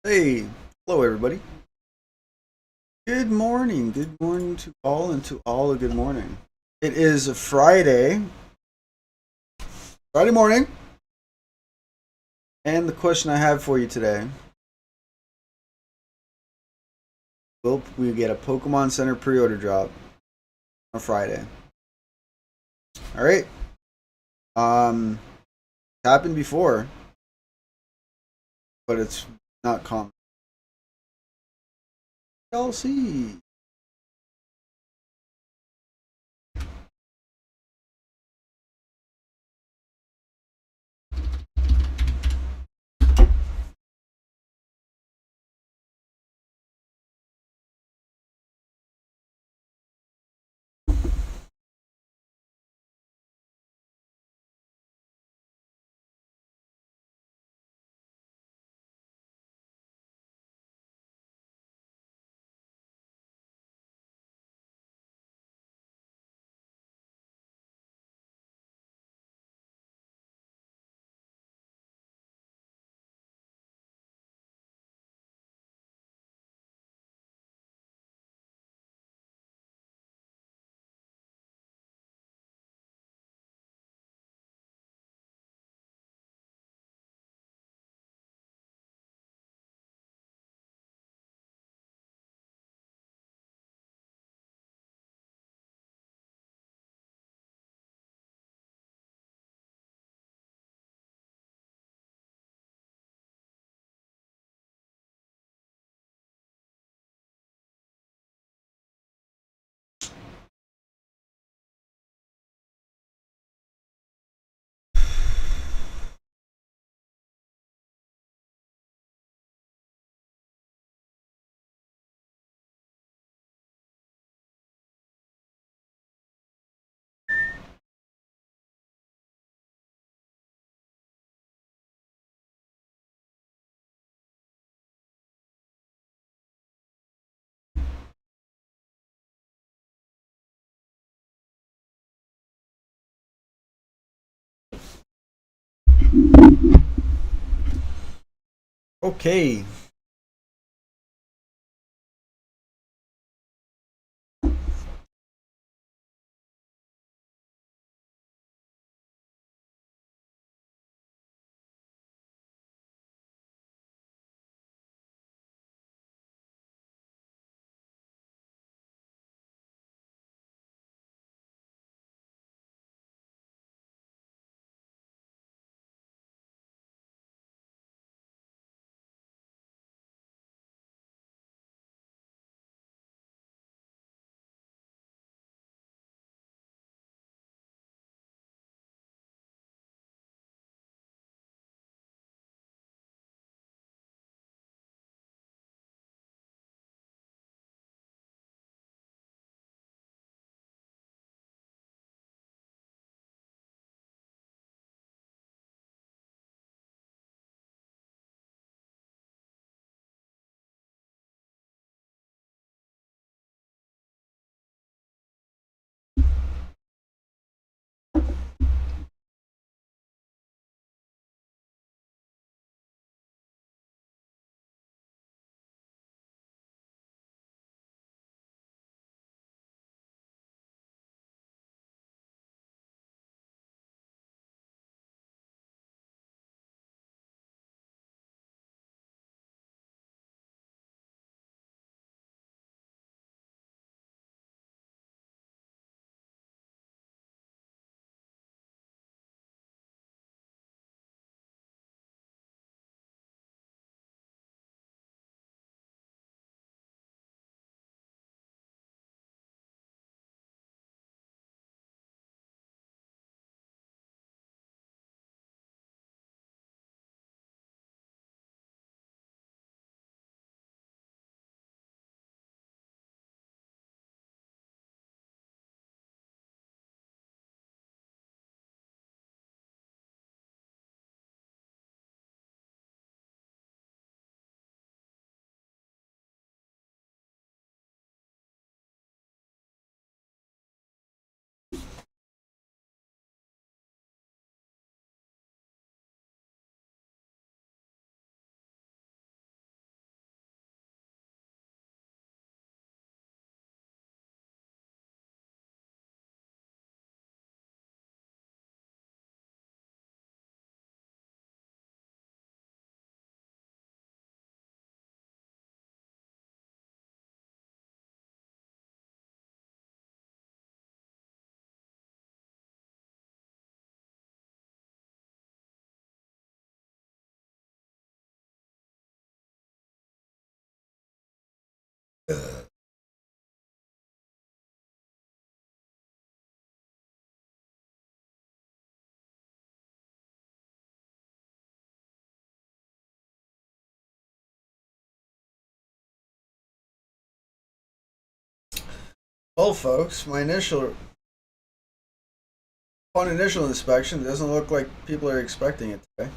Hey, hello everybody. Good morning. Good morning to all and to all a good morning. It is a Friday morning, and the question I have for you today, will we get a Pokemon Center pre-order drop on Friday? All right. Um happened before, but it's not common. I'll see. Okay. Well, folks, upon initial inspection, it doesn't look like people are expecting it today.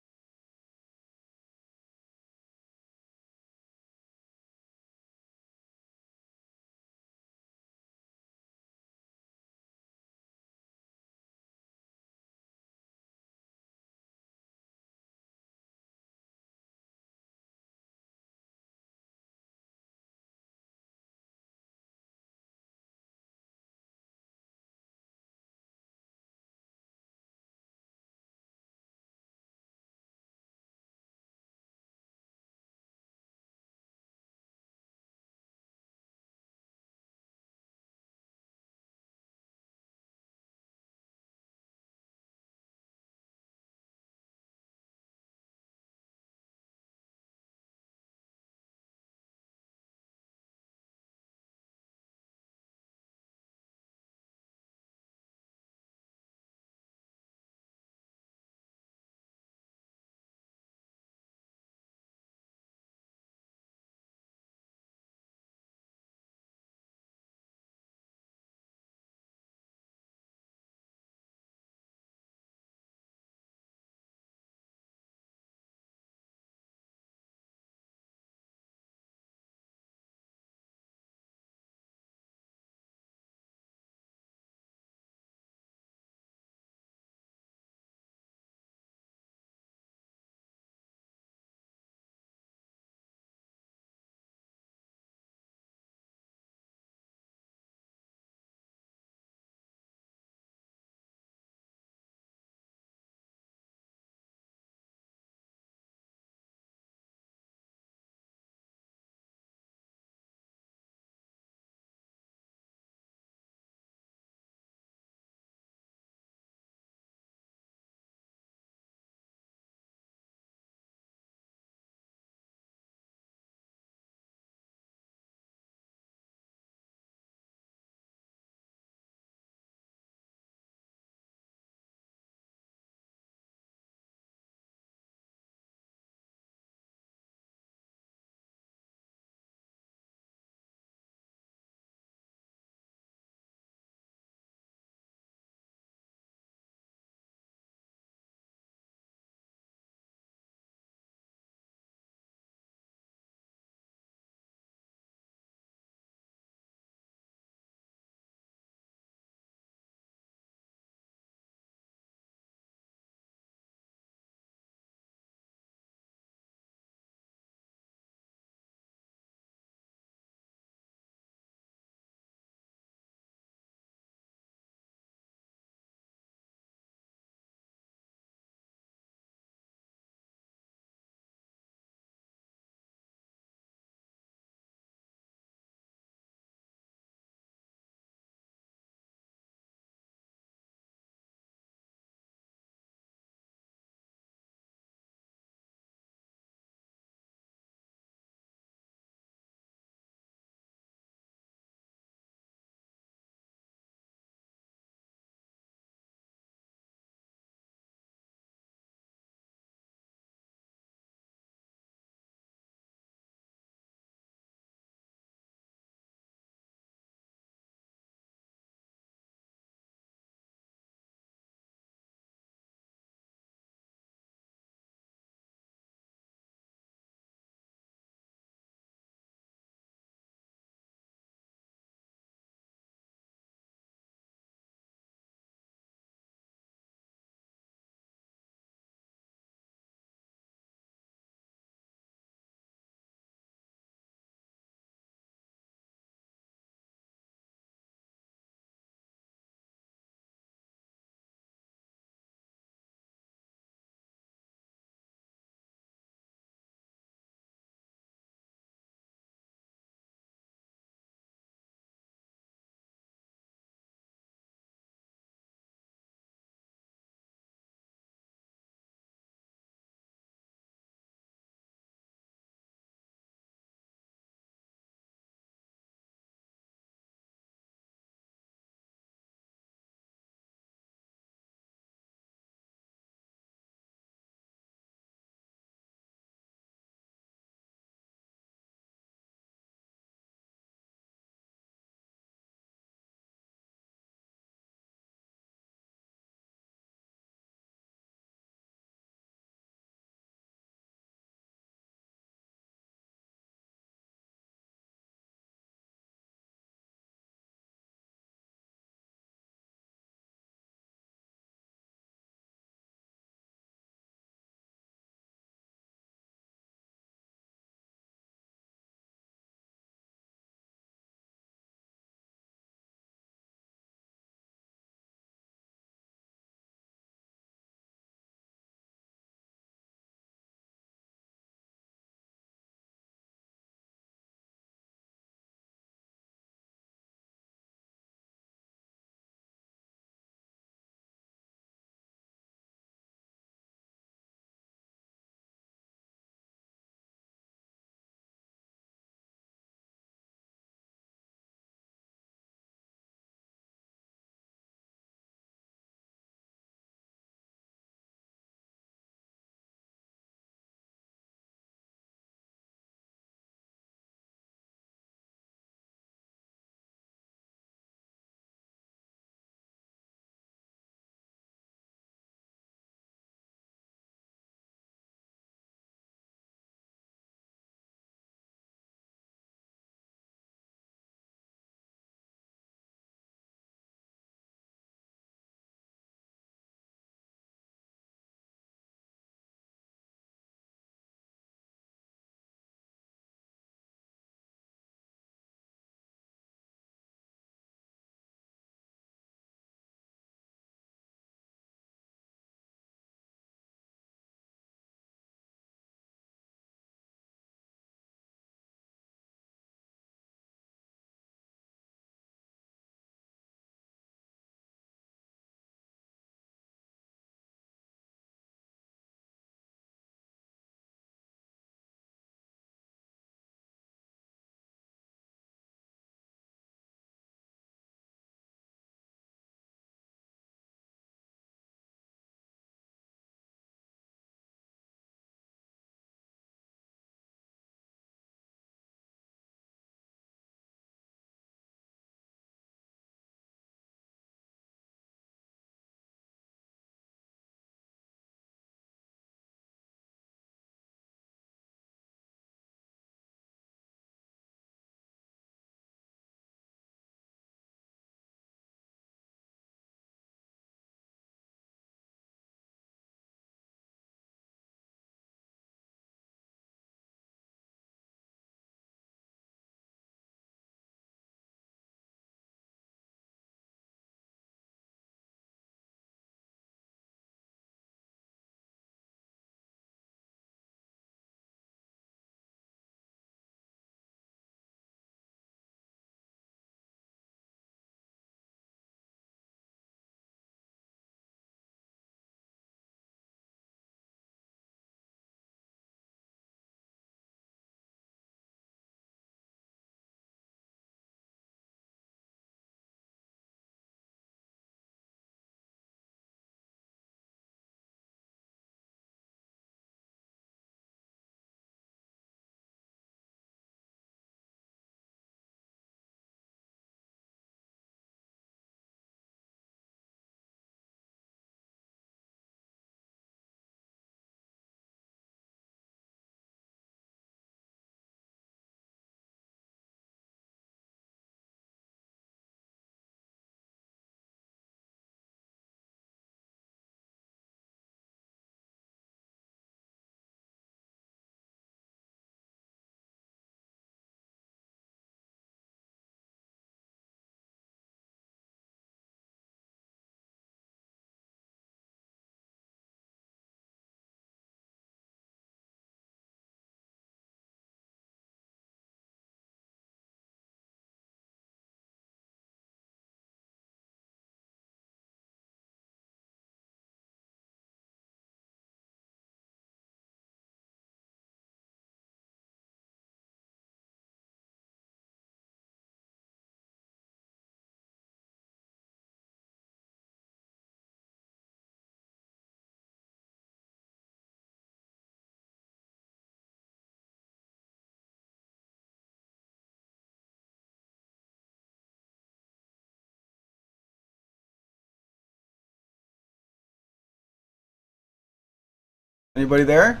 Anybody there?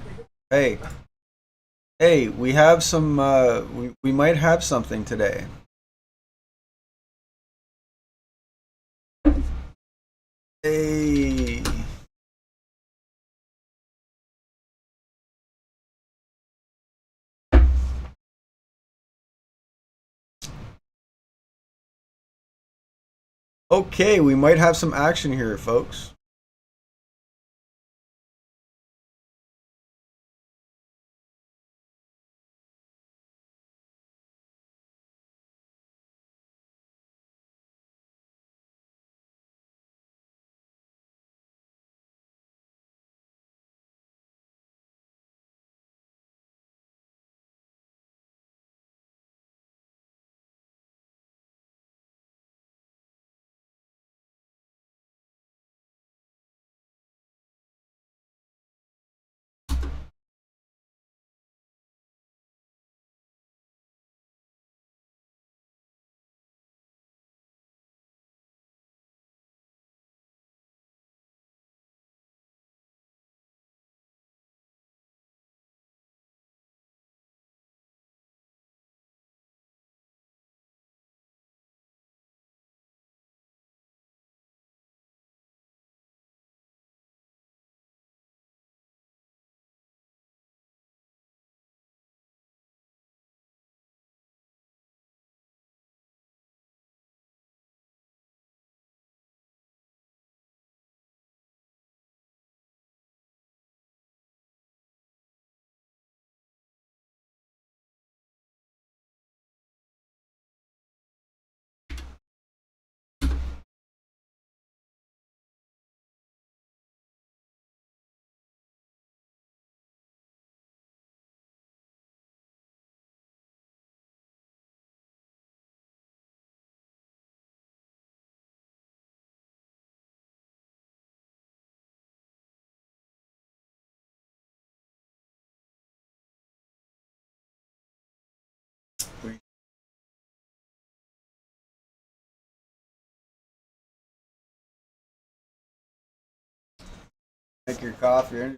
Hey, hey, we have some. We might have something today. Hey. Okay, we might have some action here, folks. We make your coffee.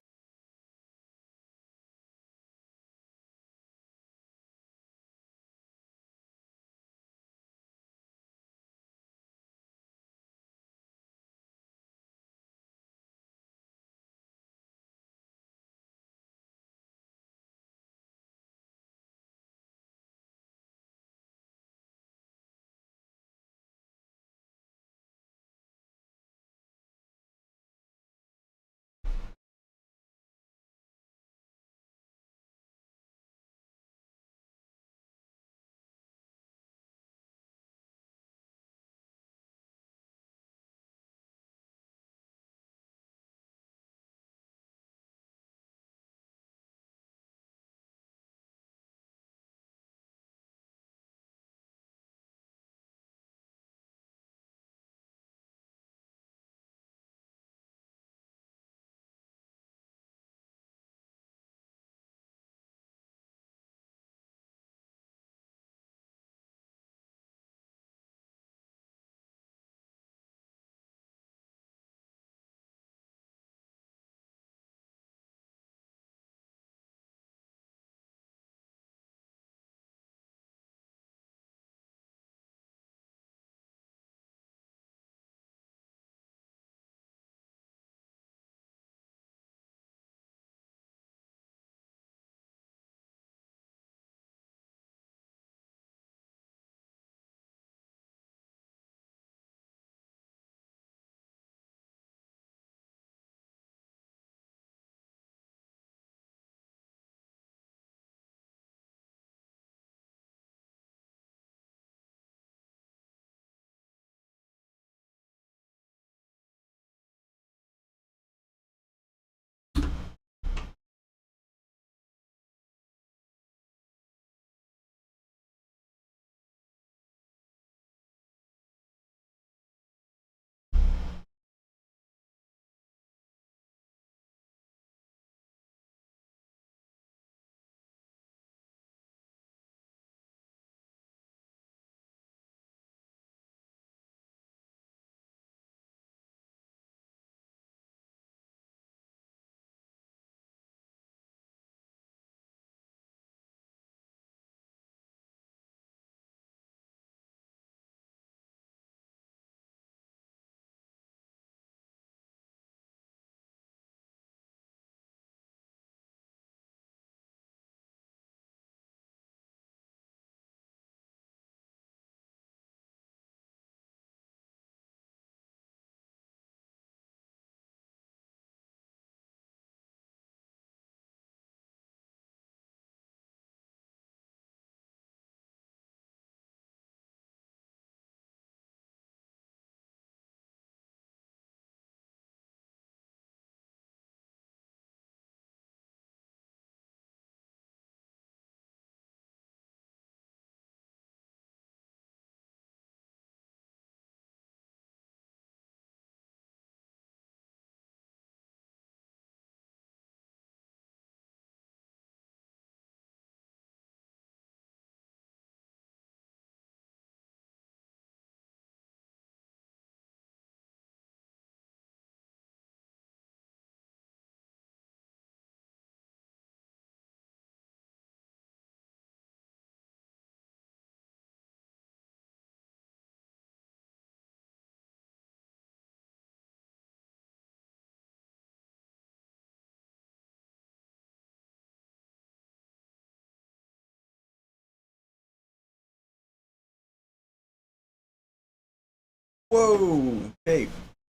Whoa. Okay.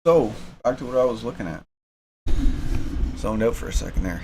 So back to what I was looking at. Zoned out for a second there.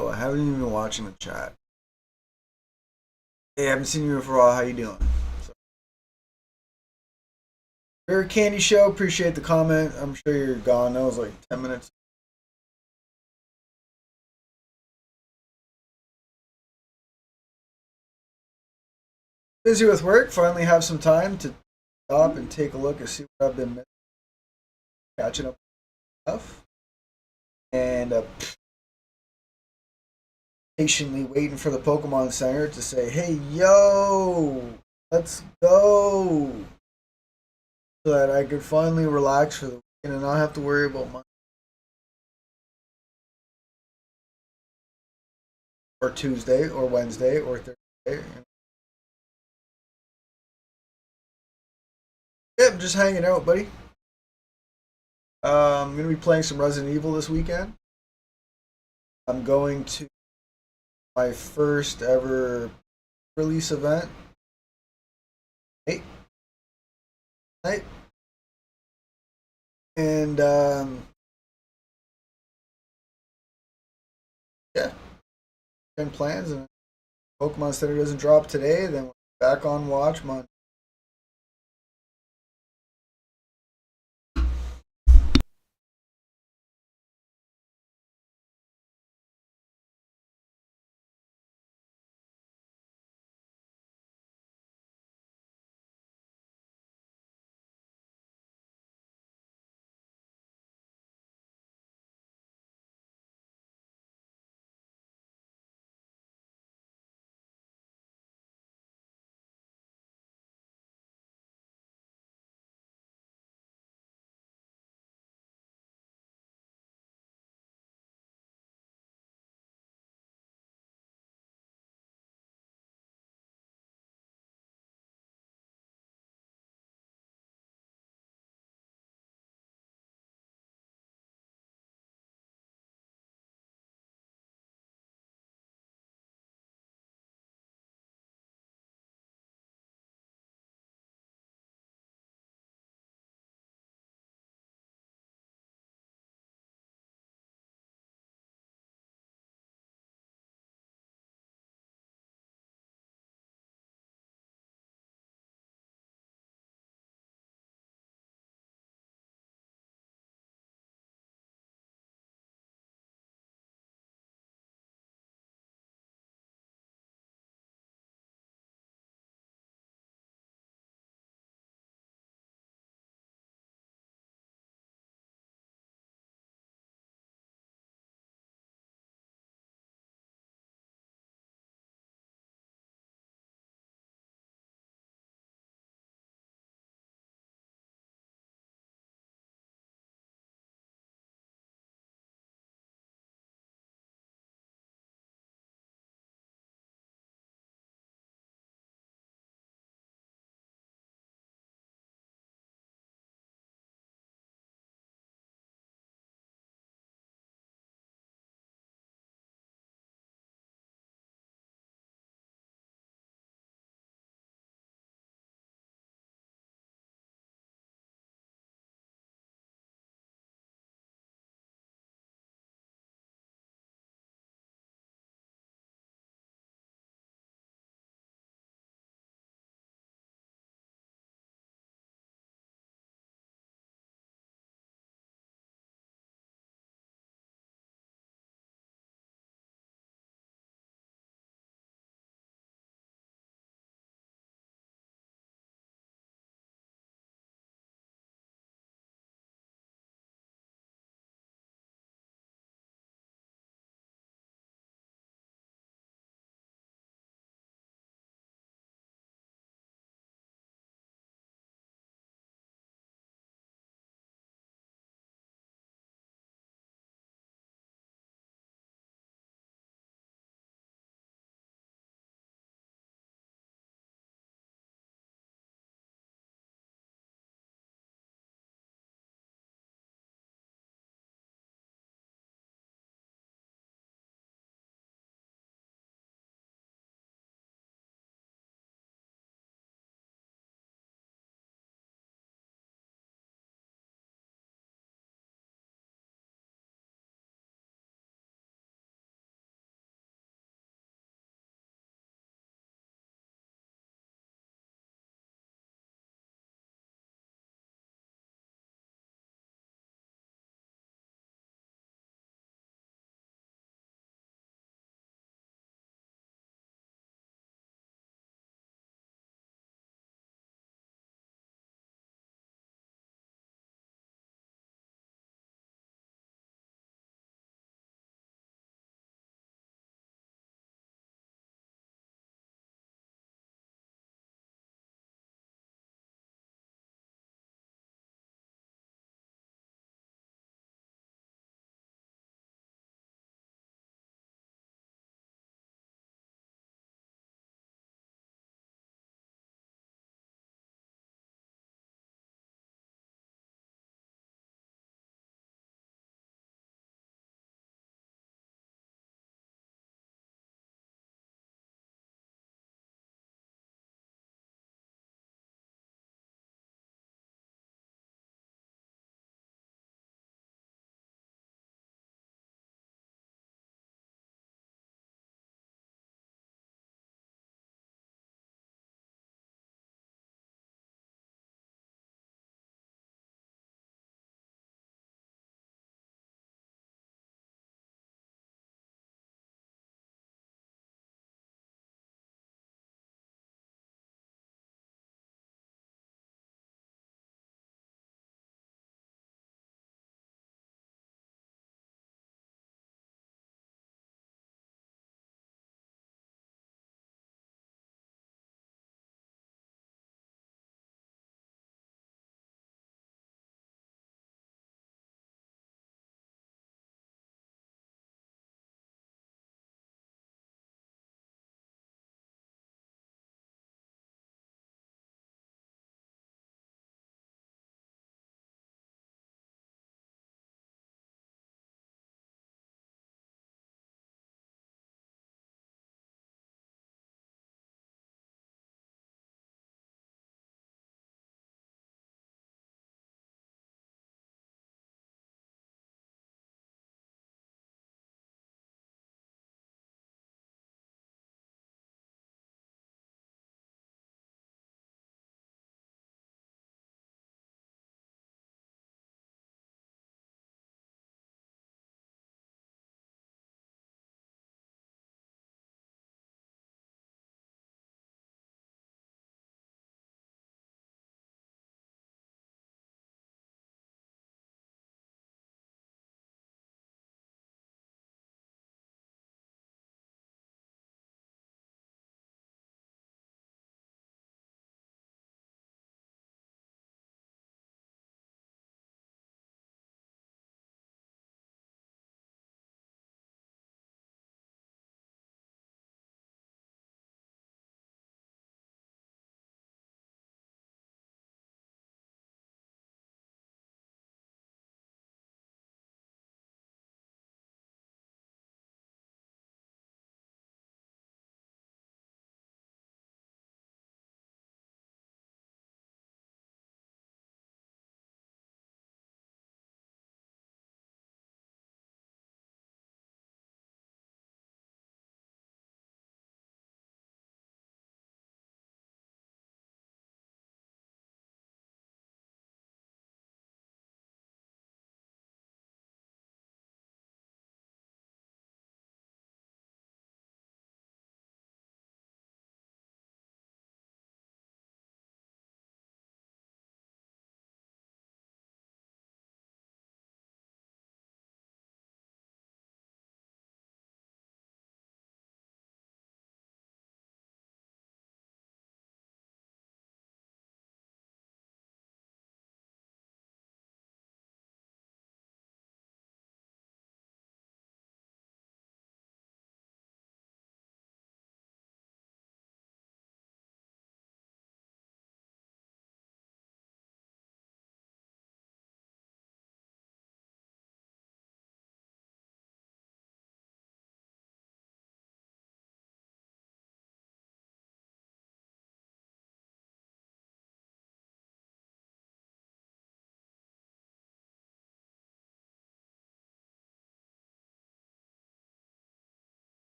Oh, I haven't even been watching the chat. Hey, I haven't seen you for a while. How you doing? So, Very Candy Show. Appreciate the comment. I'm sure you're gone. That was like 10 minutes. Busy with work. Finally have some time to stop and take a look and see what I've been missing, catching up with stuff, and patiently waiting for the Pokemon Center to say, "Hey, yo, let's go," so that I could finally relax for the weekend and not have to worry about Monday or Tuesday or Wednesday or Thursday. Yep, I'm just hanging out, buddy. I'm gonna be playing some Resident Evil this weekend. I'm going to my first ever release event. Hey, night, and yeah, been plans. And Pokemon Center doesn't drop today, then we're back on watch Monday.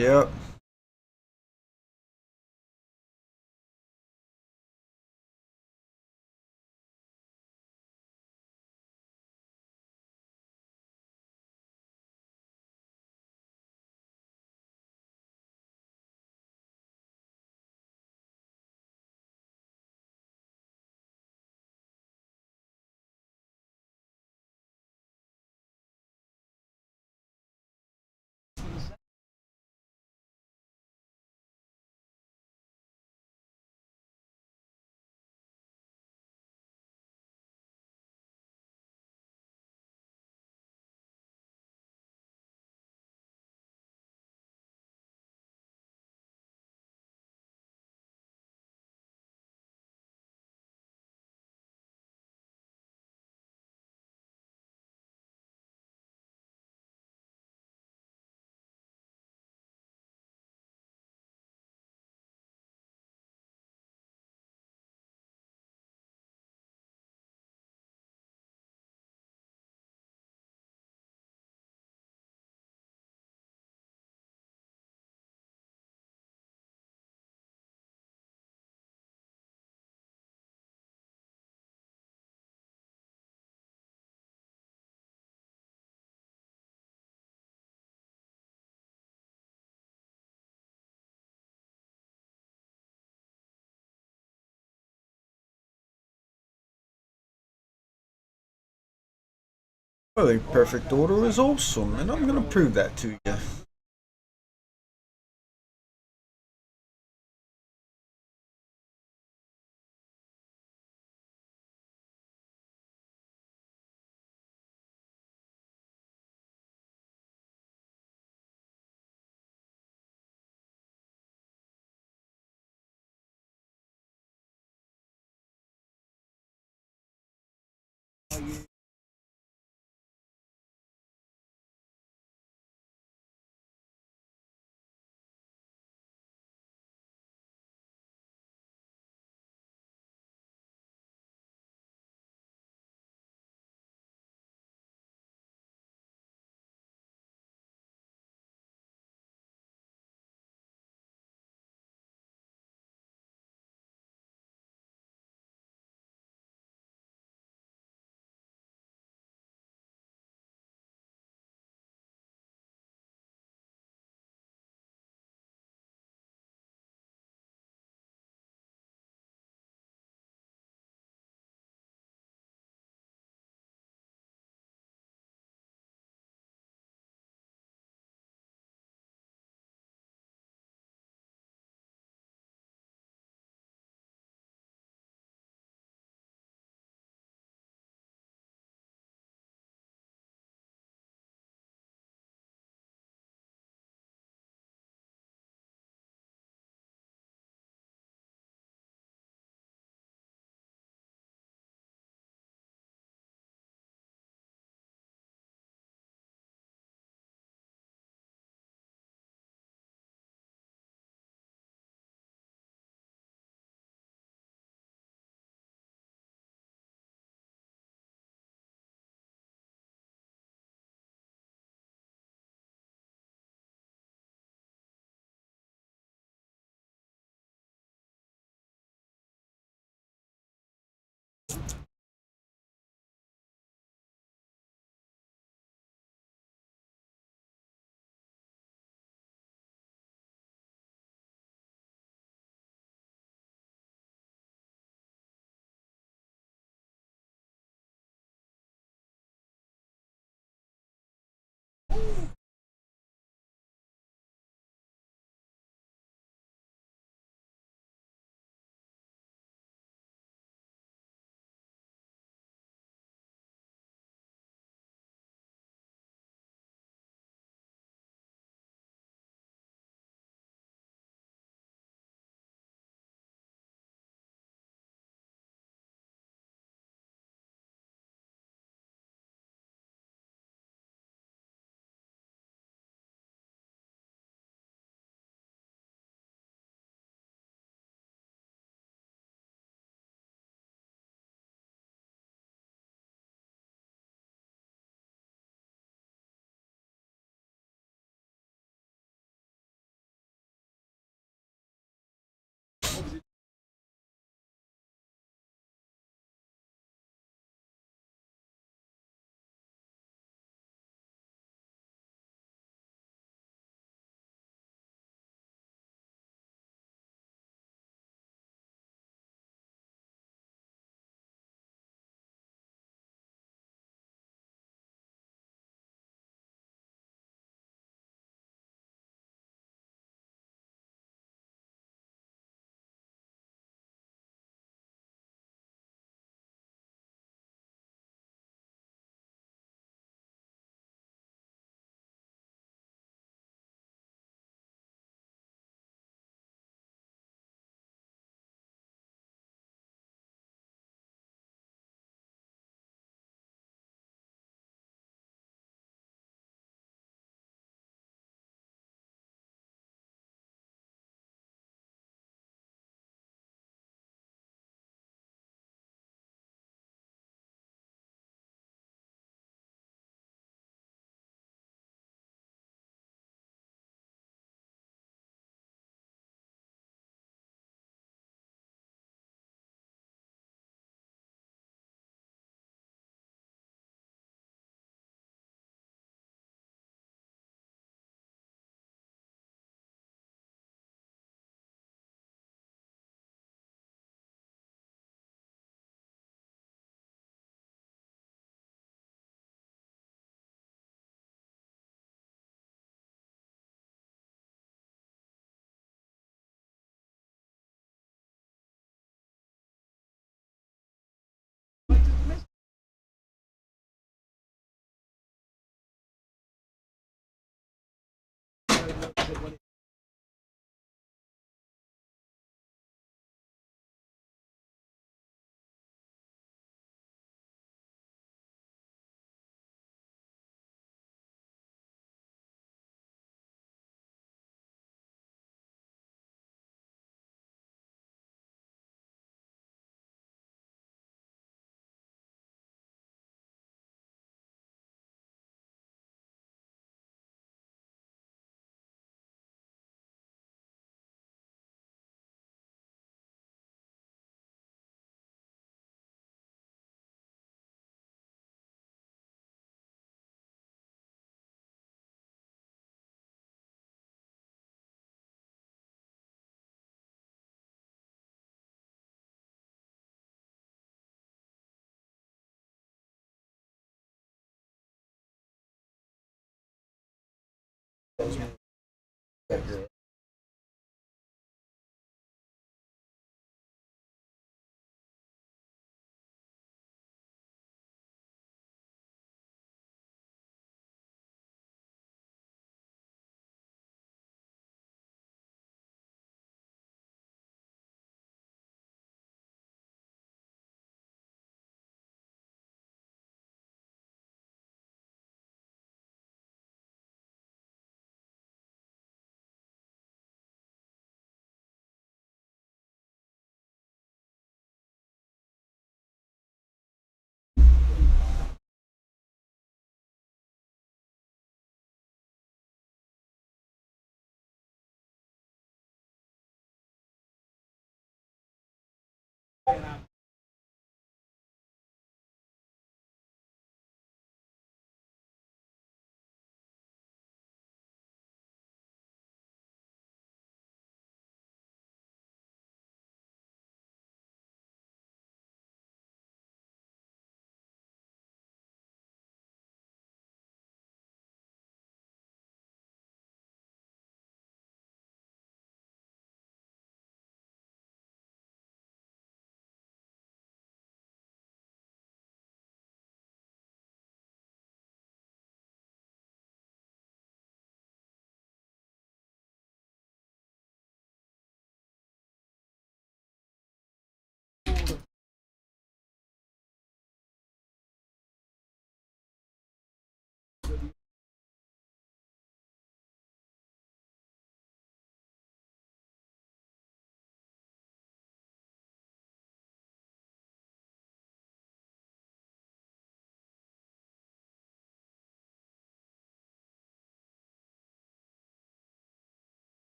Yep. Well, the perfect order is awesome, and I'm gonna prove that to you.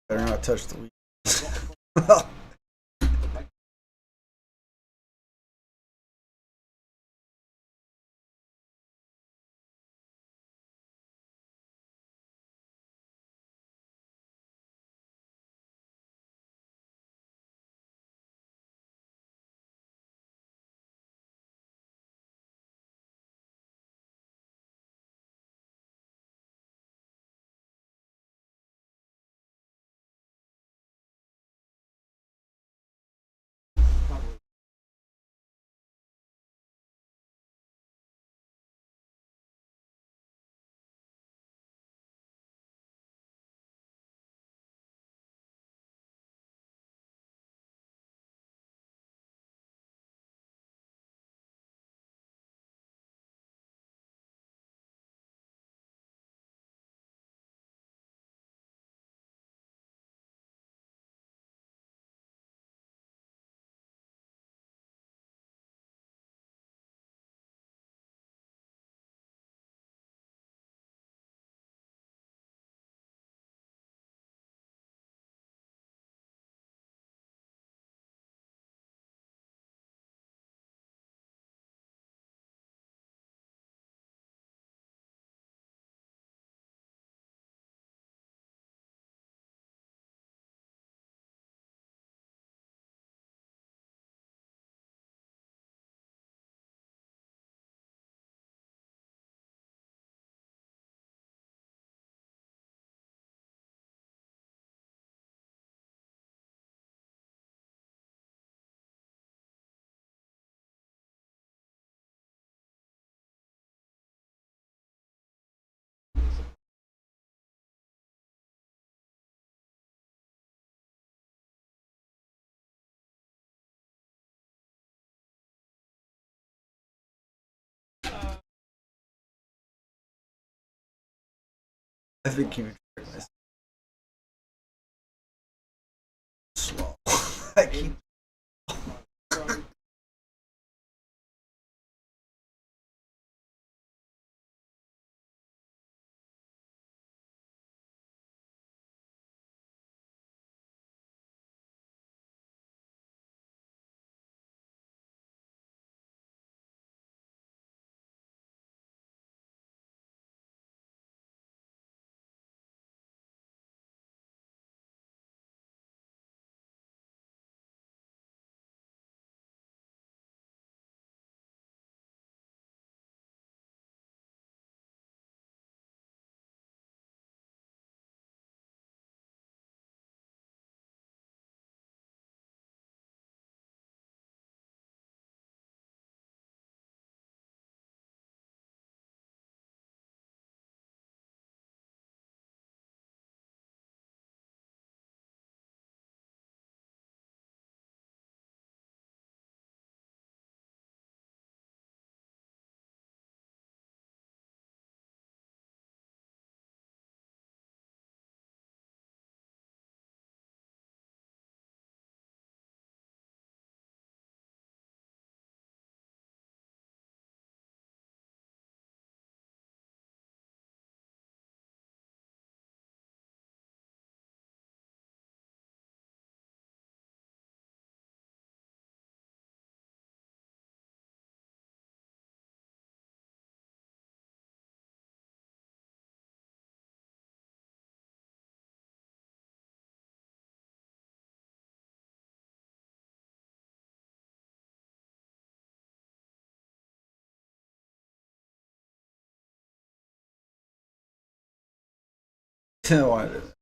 Better not touch the wheel. I think you trick myself. Slow. I keep. Why did it?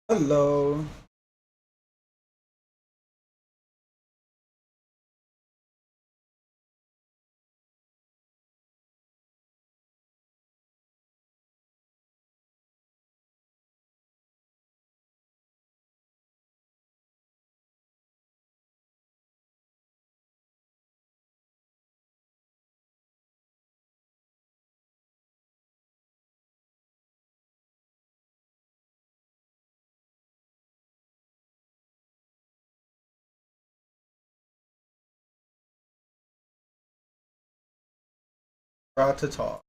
Hello. Brought to talk.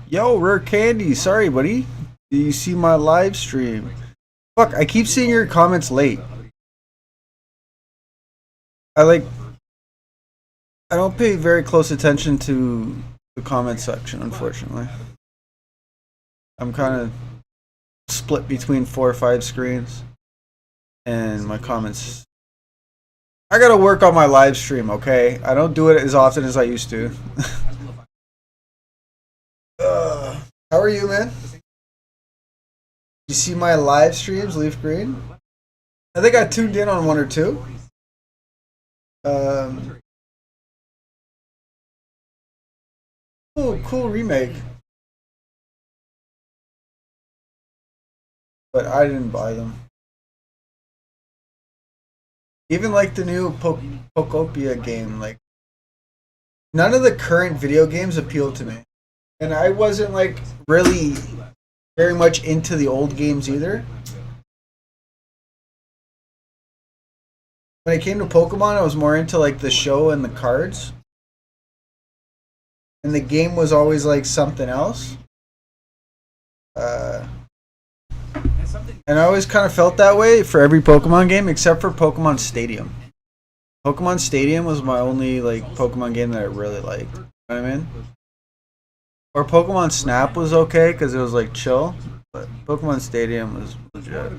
Yo, Rare Candy, sorry, buddy. Do you see my live stream? Fuck, I keep seeing your comments late. I like. I don't pay very close attention to the comment section, unfortunately. I'm kind of split between 4 or 5 screens, and my comments. I gotta work on my live stream, okay? I don't do it as often as I used to. How are you, man? You see my live streams, Leaf Green? I think I tuned in on 1 or 2. Um, cool remake, but I didn't buy them. Even like the new Pokopia game, like none of the current video games appeal to me, and I wasn't like really very much into the old games either. When it came to Pokemon, I was more into like the show and the cards, and the game was always like something else. Uh, and I always kind of felt that way for every Pokemon game except for Pokemon Stadium. Pokemon Stadium was my only like Pokemon game that I really liked. You know what I mean? Or Pokemon Snap was okay because it was like chill, but Pokemon Stadium was legit.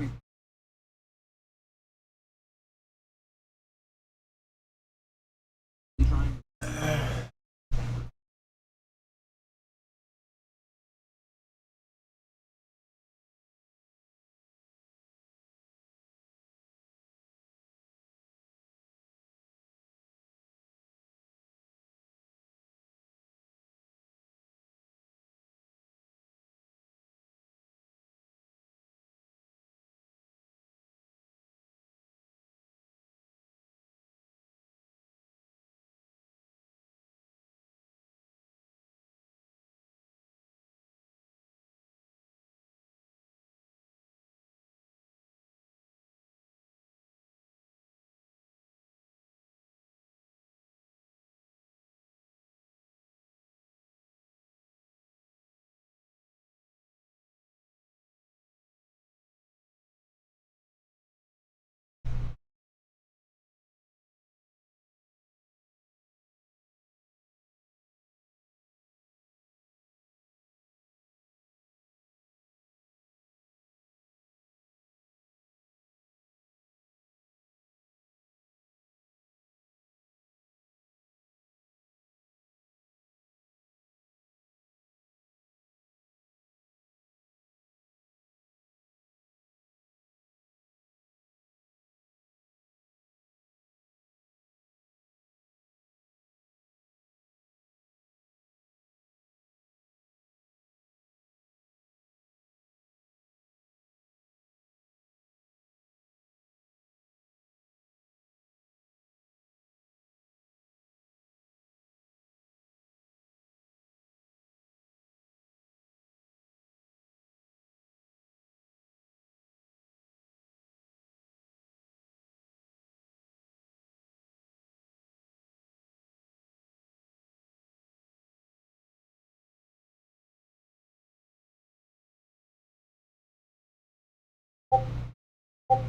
All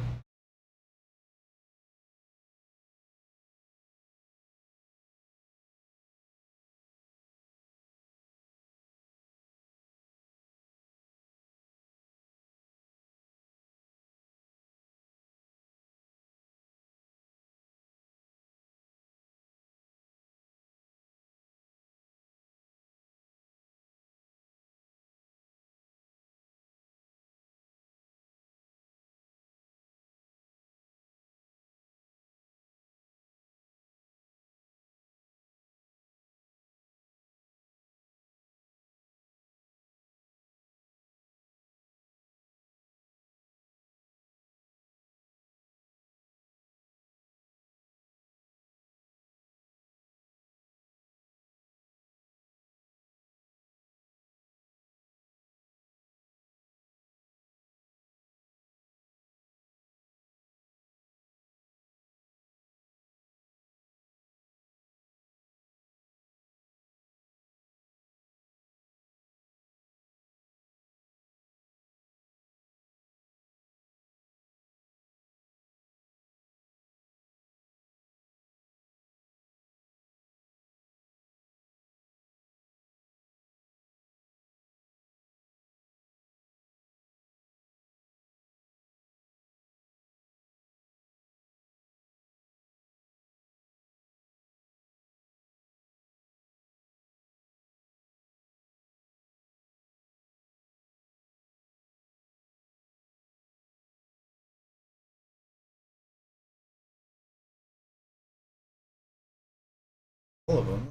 of them.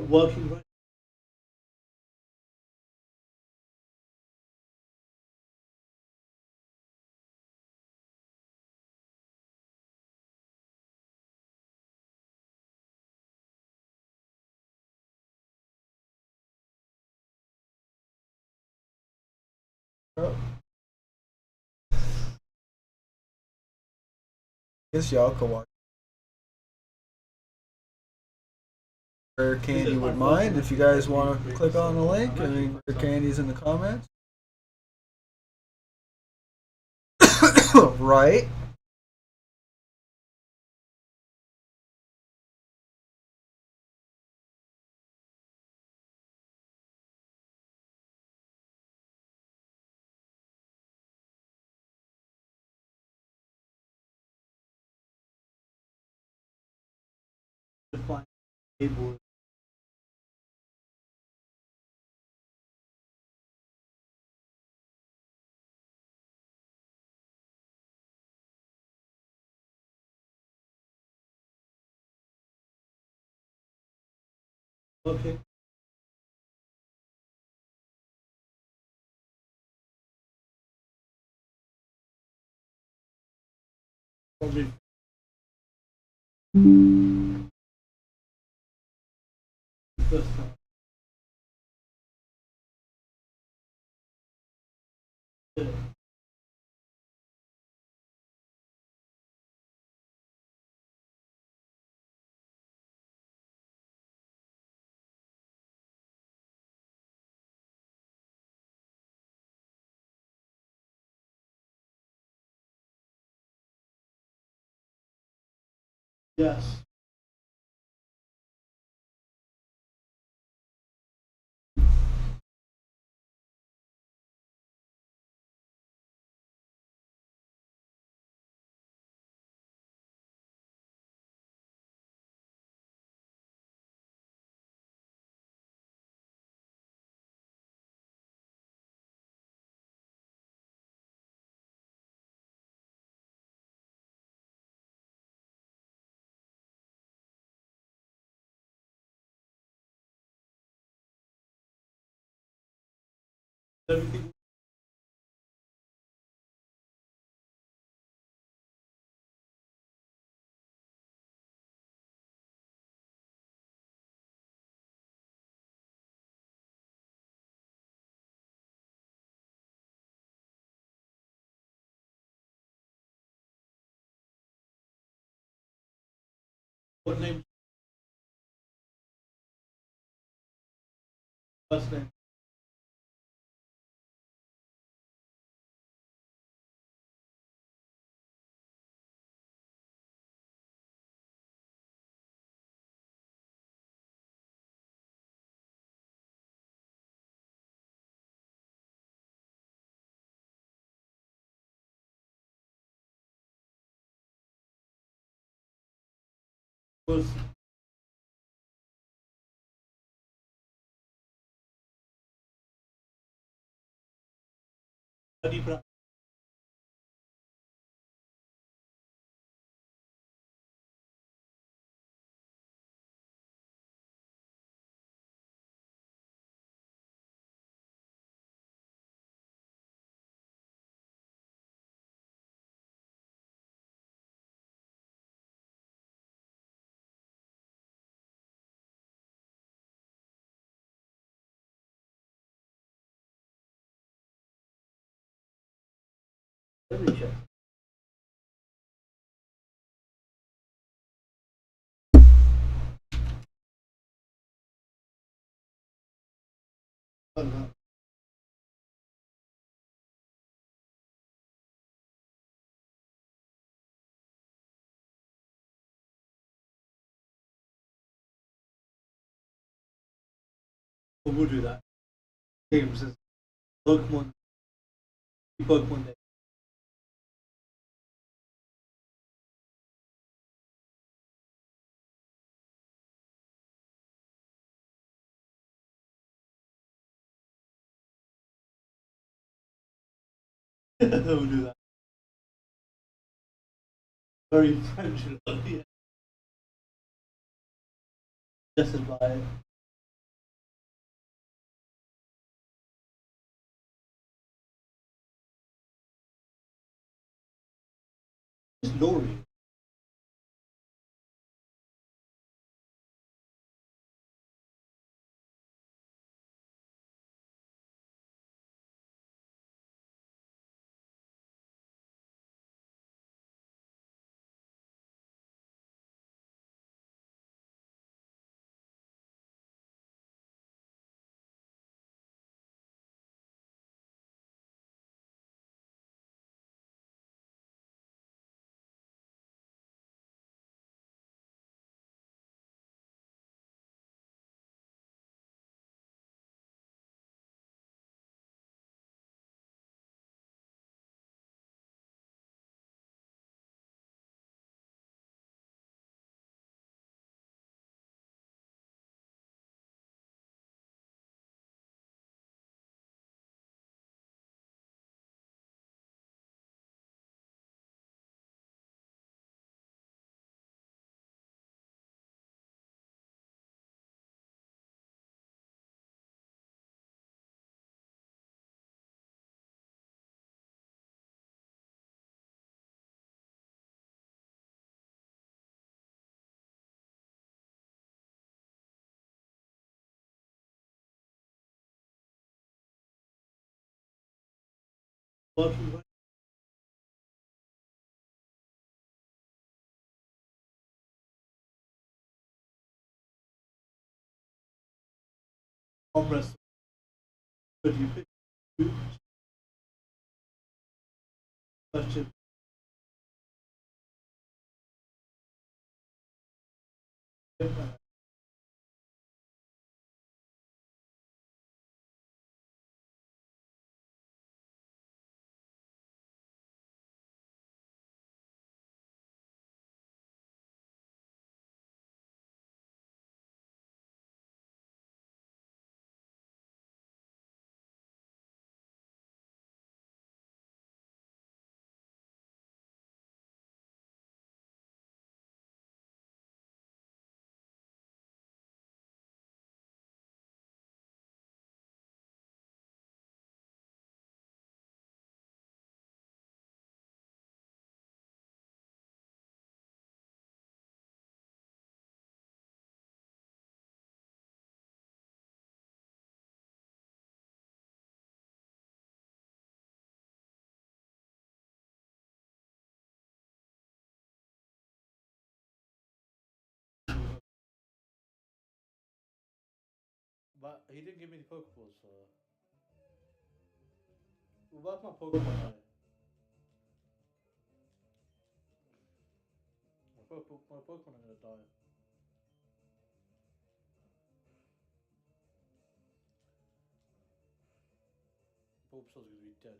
Working right. Oh. Guess y'all can watch. Rare Candy would mind if you guys want to click on the link. I mean, Rare Candy's in the comments. Right. Define keyboard. Okay. Probably. First time. Yeah. Yes. Everything. What name? Last name. Was how do you pronounce? Let me check. Oh, no. We'll do that. Games is Pokemon. Pokemon Day. We'll do that. Very French. Yeah. Just as by it's Lori. Welcome. Arm wrestle. But you pick two question. But he didn't give me the Pokeballs, so. Where's my Pokemon die? My Pokemon are gonna die. Bulbasaur's gonna be dead.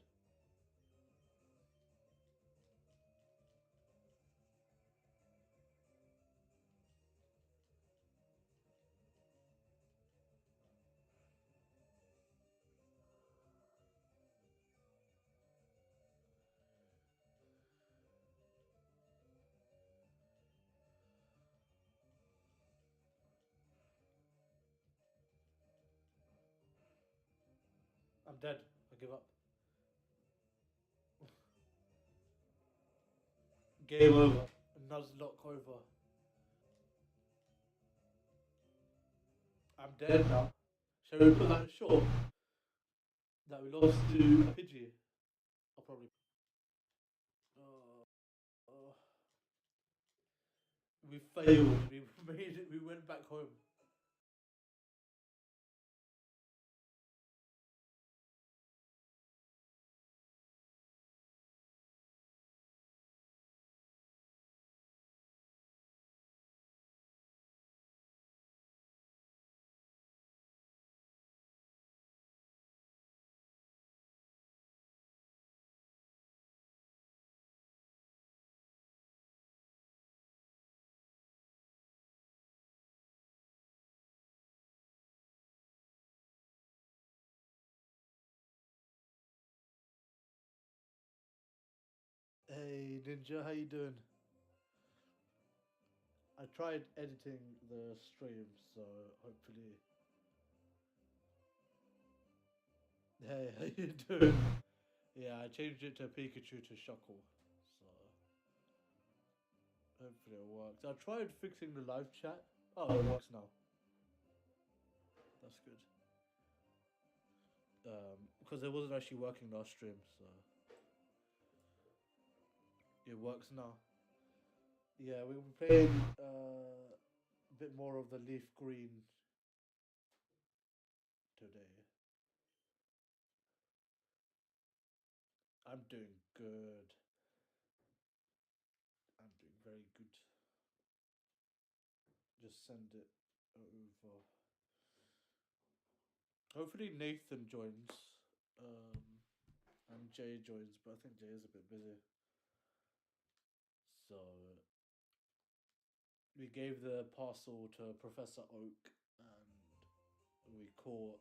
I'm dead. I give up. Game over. Nuzlocke over. I'm dead now. Shall we put that short? That we lost to Pidgey. I'll probably. Uh, we failed. We made it. We went back home. Hey Ninja, how you doing? I tried editing the stream, so hopefully. Hey, how you doing? Yeah, I changed it to Pikachu to Shuckle, so hopefully it works. I tried fixing the live chat. Oh, it works now. That's good. Because it wasn't actually working last stream, so it works now. Yeah, we were playing a bit more of the leaf green today. I'm doing good. I'm doing very good. Just send it over. Hopefully Nathan joins. And Jay joins, but I think Jay is a bit busy. So we gave the parcel to Professor Oak, and we caught.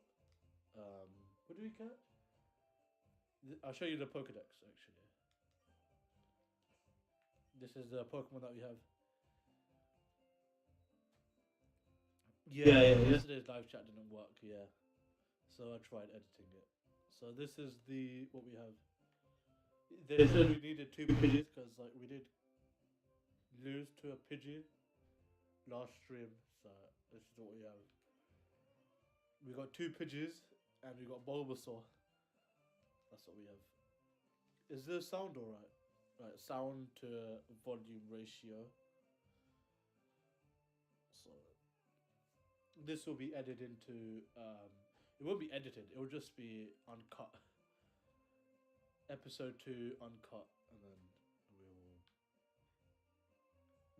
What did we catch? I'll show you the Pokedex actually. This is the Pokemon that we have. Yeah. Yesterday's live chat didn't work. Yeah, so I tried editing it. So this is what we have. They said we needed 2 Pidgeys because like we did lose to a Pidgey last stream. So this is what we have. We got 2 Pidgeys and we got Bulbasaur. That's what we have. Is the sound alright? Right, sound to volume ratio. So this will be edited into. It won't be edited. It will just be uncut. Episode 2 uncut, and then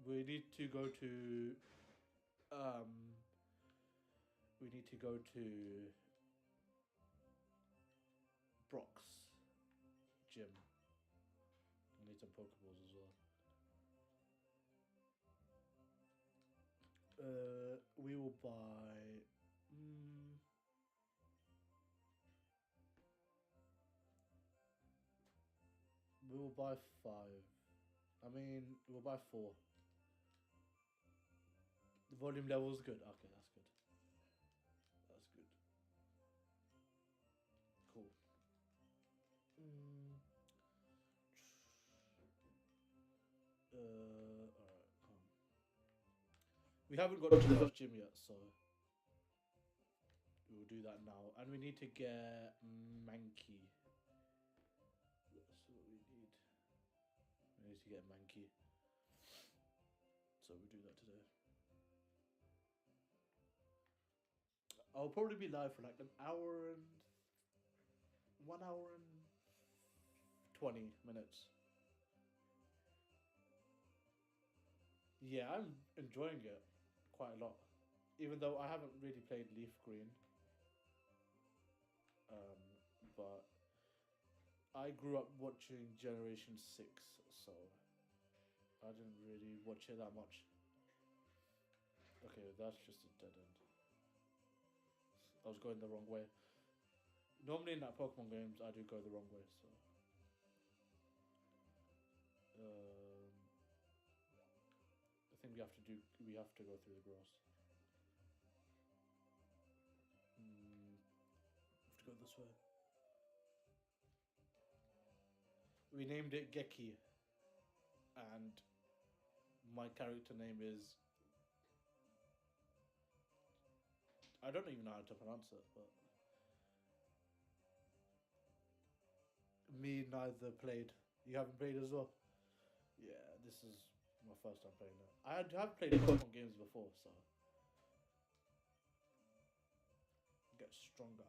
we need to go to. We need to go to Brock's gym. I need some Pokeballs as well. We will buy. We will buy 5. I mean, we'll buy 4. The volume level is good. Okay, that's good. That's good. Cool. Alright, come. We haven't got to the first gym yet, so we will do that now. And we need to get Mankey. That's what we need. We need to get Mankey. So we do that today. I'll probably be live for like an hour and 1 hour and 20 minutes. Yeah, I'm enjoying it quite a lot, even though I haven't really played Leaf Green. But I grew up watching Generation 6, so I didn't really watch it that much. Okay, that's just a dead end. I was going the wrong way. Normally in that Pokemon games, I do go the wrong way, so. I think we have to go through the grass. We have to go this way. We named it Geki, and my character name is. I don't even know how to pronounce it, but. Me neither played. You haven't played as well? Yeah, this is my first time playing it. I have played Pokemon games before, so. Get stronger.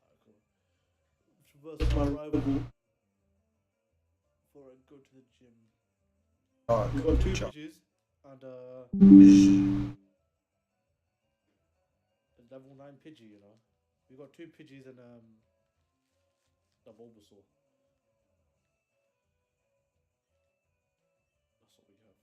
Alright, cool. Traverse my rival before I go to the gym. We've got 2 Pidgeys and a level 9 Pidgey, you know. We've got 2 Pidgeys and a Bulbasaur. That's what we have.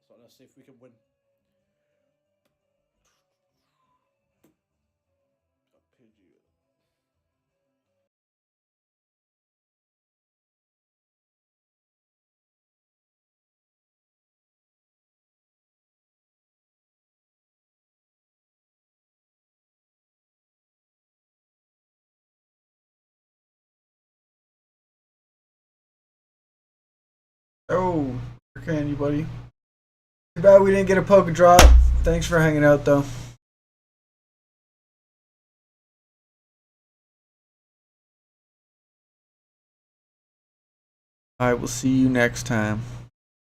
So let's see if we can win. Pidgey. Oh, where can you, buddy? Too bad we didn't get a poke drop. Thanks for hanging out, though. I will see you next time.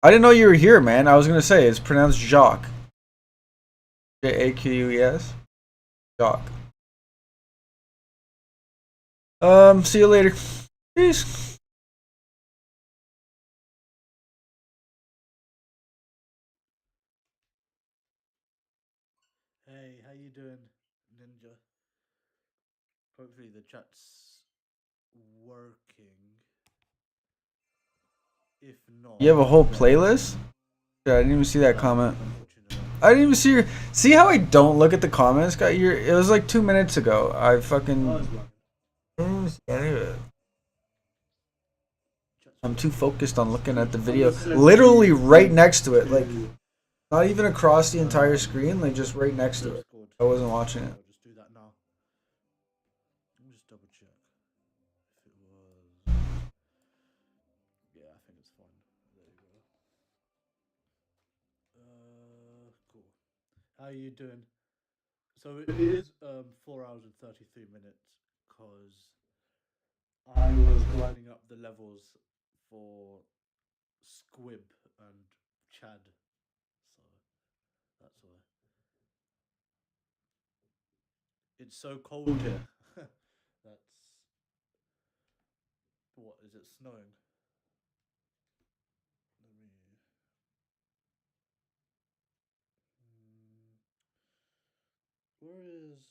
I didn't know you were here, man. I was gonna say it's pronounced Jacques. Jaques. Jacques. See you later. Peace. Hey, how you doing, Ninja? Hopefully the chat's working. If not, You have a whole playlist? Yeah, I didn't even see that comment. I didn't even see your. See how I don't look at the comments, guy? It was like 2 minutes ago. I fucking. I didn't even see any of it. I'm too focused on looking at the video. Literally right next to it, like not even across the entire screen, like just right next to it. I wasn't watching it. I'll just do that now. Let me just double check if it was. Yeah, I think it's fine. There you go. Cool. How are you doing? So it is 4 hours and 33 minutes because I was grinding up the levels for Squib and Chad. So that's why. It's so cold here. That's what is it snowing? Let me. Where is?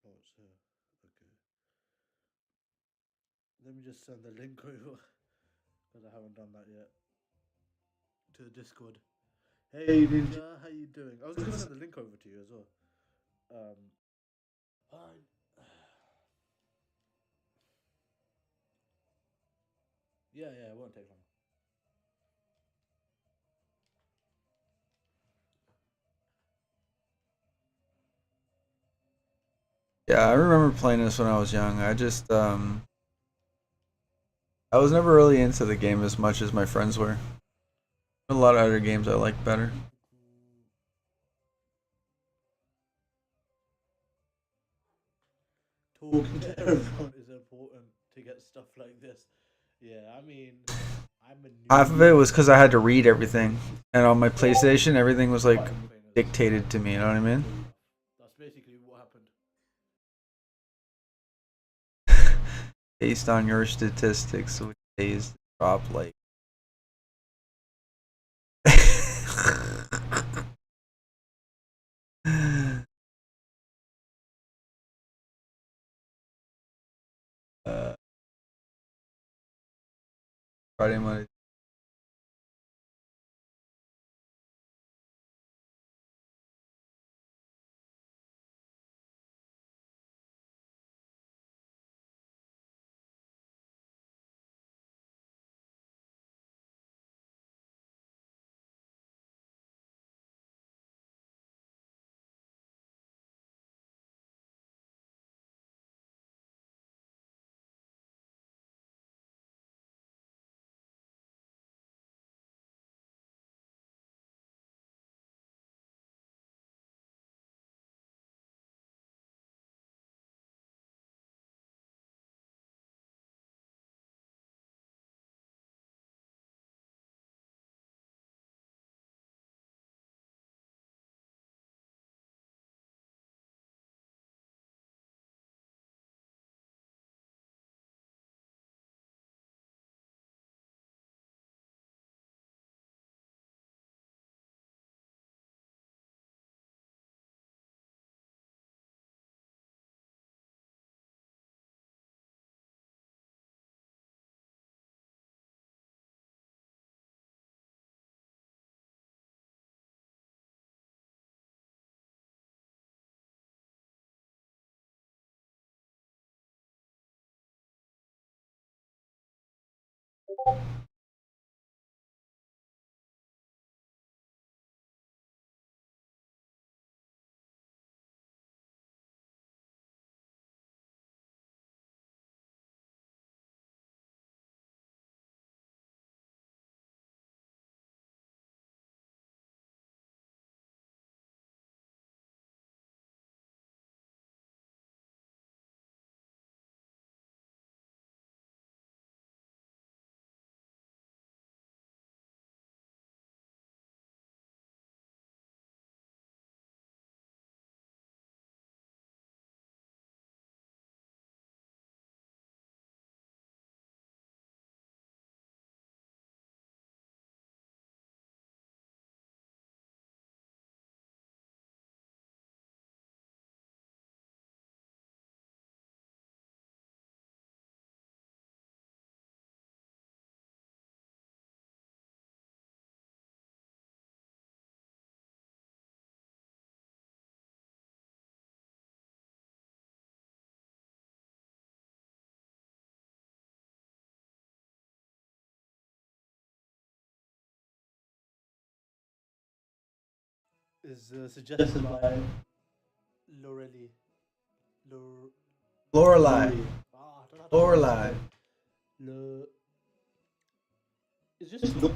Oh, it's here. Okay. Let me just send the link over because I haven't done that yet to the Discord. Hey Ninja, how you doing? I was gonna send the link over to you as well. Yeah, it won't take long. Yeah, I remember playing this when I was young. I just I was never really into the game as much as my friends were. A lot of other games I liked better. talking to everyone is important to get stuff like this. Yeah, I mean, I'm a Half of it newbie. was because I had to read everything, and on my PlayStation, everything was like Fighting trainers. dictated to me. You know what I mean? That's basically what happened. Based on your statistics, which days drop like. uh, Friday, Monday. Is suggested by Lorelli. Lor- Lorelei. Lori. I don't know how to Lorelei. pronounce it. It's just look.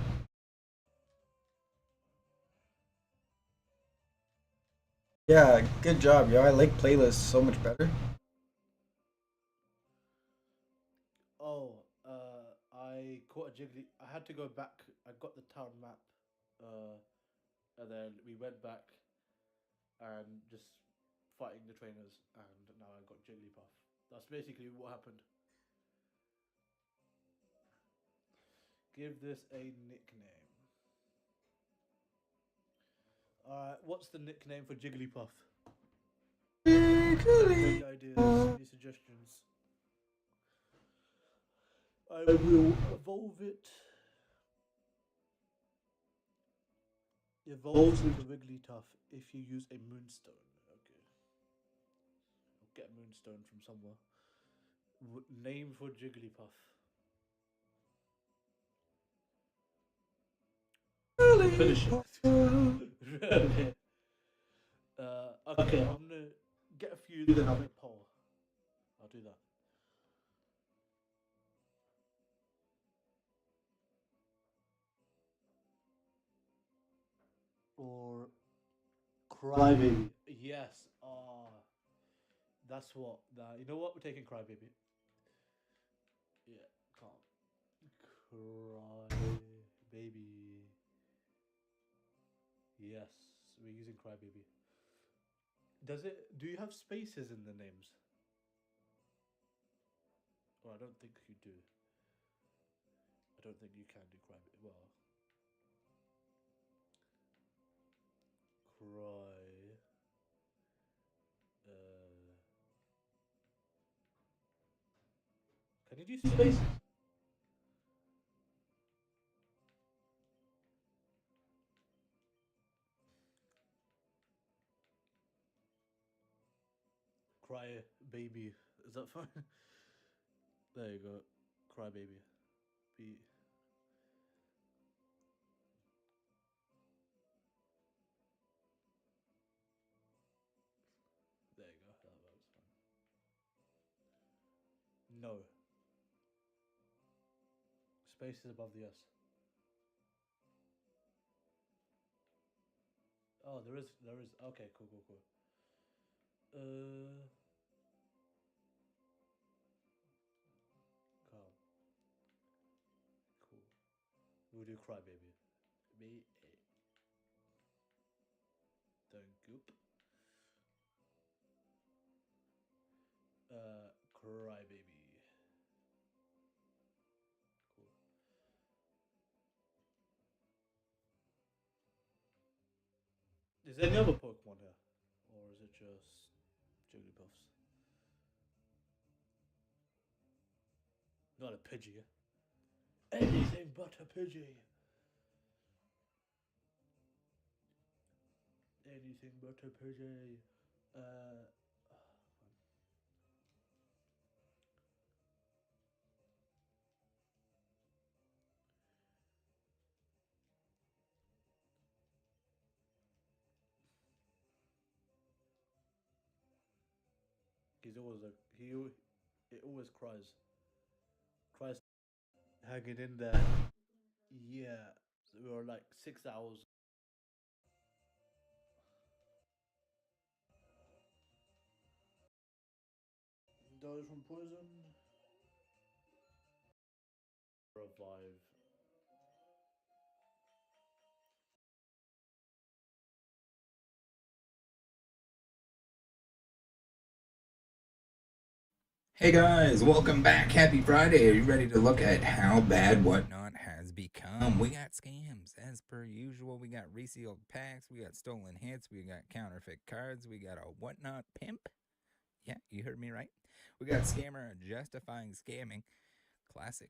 Yeah, good job, yo. I like playlists so much better. Oh, I caught a jiggly. I had to go back. I got the town map, uh, and then we went back and just fighting the trainers, and now I got Jigglypuff. That's basically what happened. Give this a nickname. What's the nickname for Jigglypuff? Any ideas? Any suggestions? I will evolve it. Evolves into Wigglytuff if you use a Moonstone. Okay. I'll get a Moonstone from somewhere. Name for Jigglypuff. Finish it. Really? Okay, I'm gonna get a few, then I'll make a poll. I'll do that. Or Crybaby. Yes. That's what. Nah, you know what? We're taking Crybaby. Yeah, calm. Crybaby. Yes, we're using Crybaby. Does it? Do you have spaces in the names? Well, I don't think you do. I don't think you can do Crybaby. Well, Cry. Can you do spaces? Cry baby. Is that fine? There you go. Cry baby. B. There you go. That works fine. No. Space is above the S. Oh, there is. There is. Okay, cool, cool, cool. Calm. Cool. We'll do cry baby. B A. Don't goop. Cry baby. Cool. Is there any other Pokemon here, or is it just Jigglypuffs? Not a Pidgey. Anything but a Pidgey. Anything but a Pidgey. Uh. He's always like it always cries. Cries hanging in there. Yeah. We were like 6 hours. Dies from poison. Revive. Hey guys, welcome back. Happy Friday. Are you ready to look at how bad Whatnot has become? We got scams as per usual. We got resealed packs. We got stolen hits. We got counterfeit cards. We got a Whatnot pimp. Yeah, you heard me right. We got scammer justifying scamming. Classic.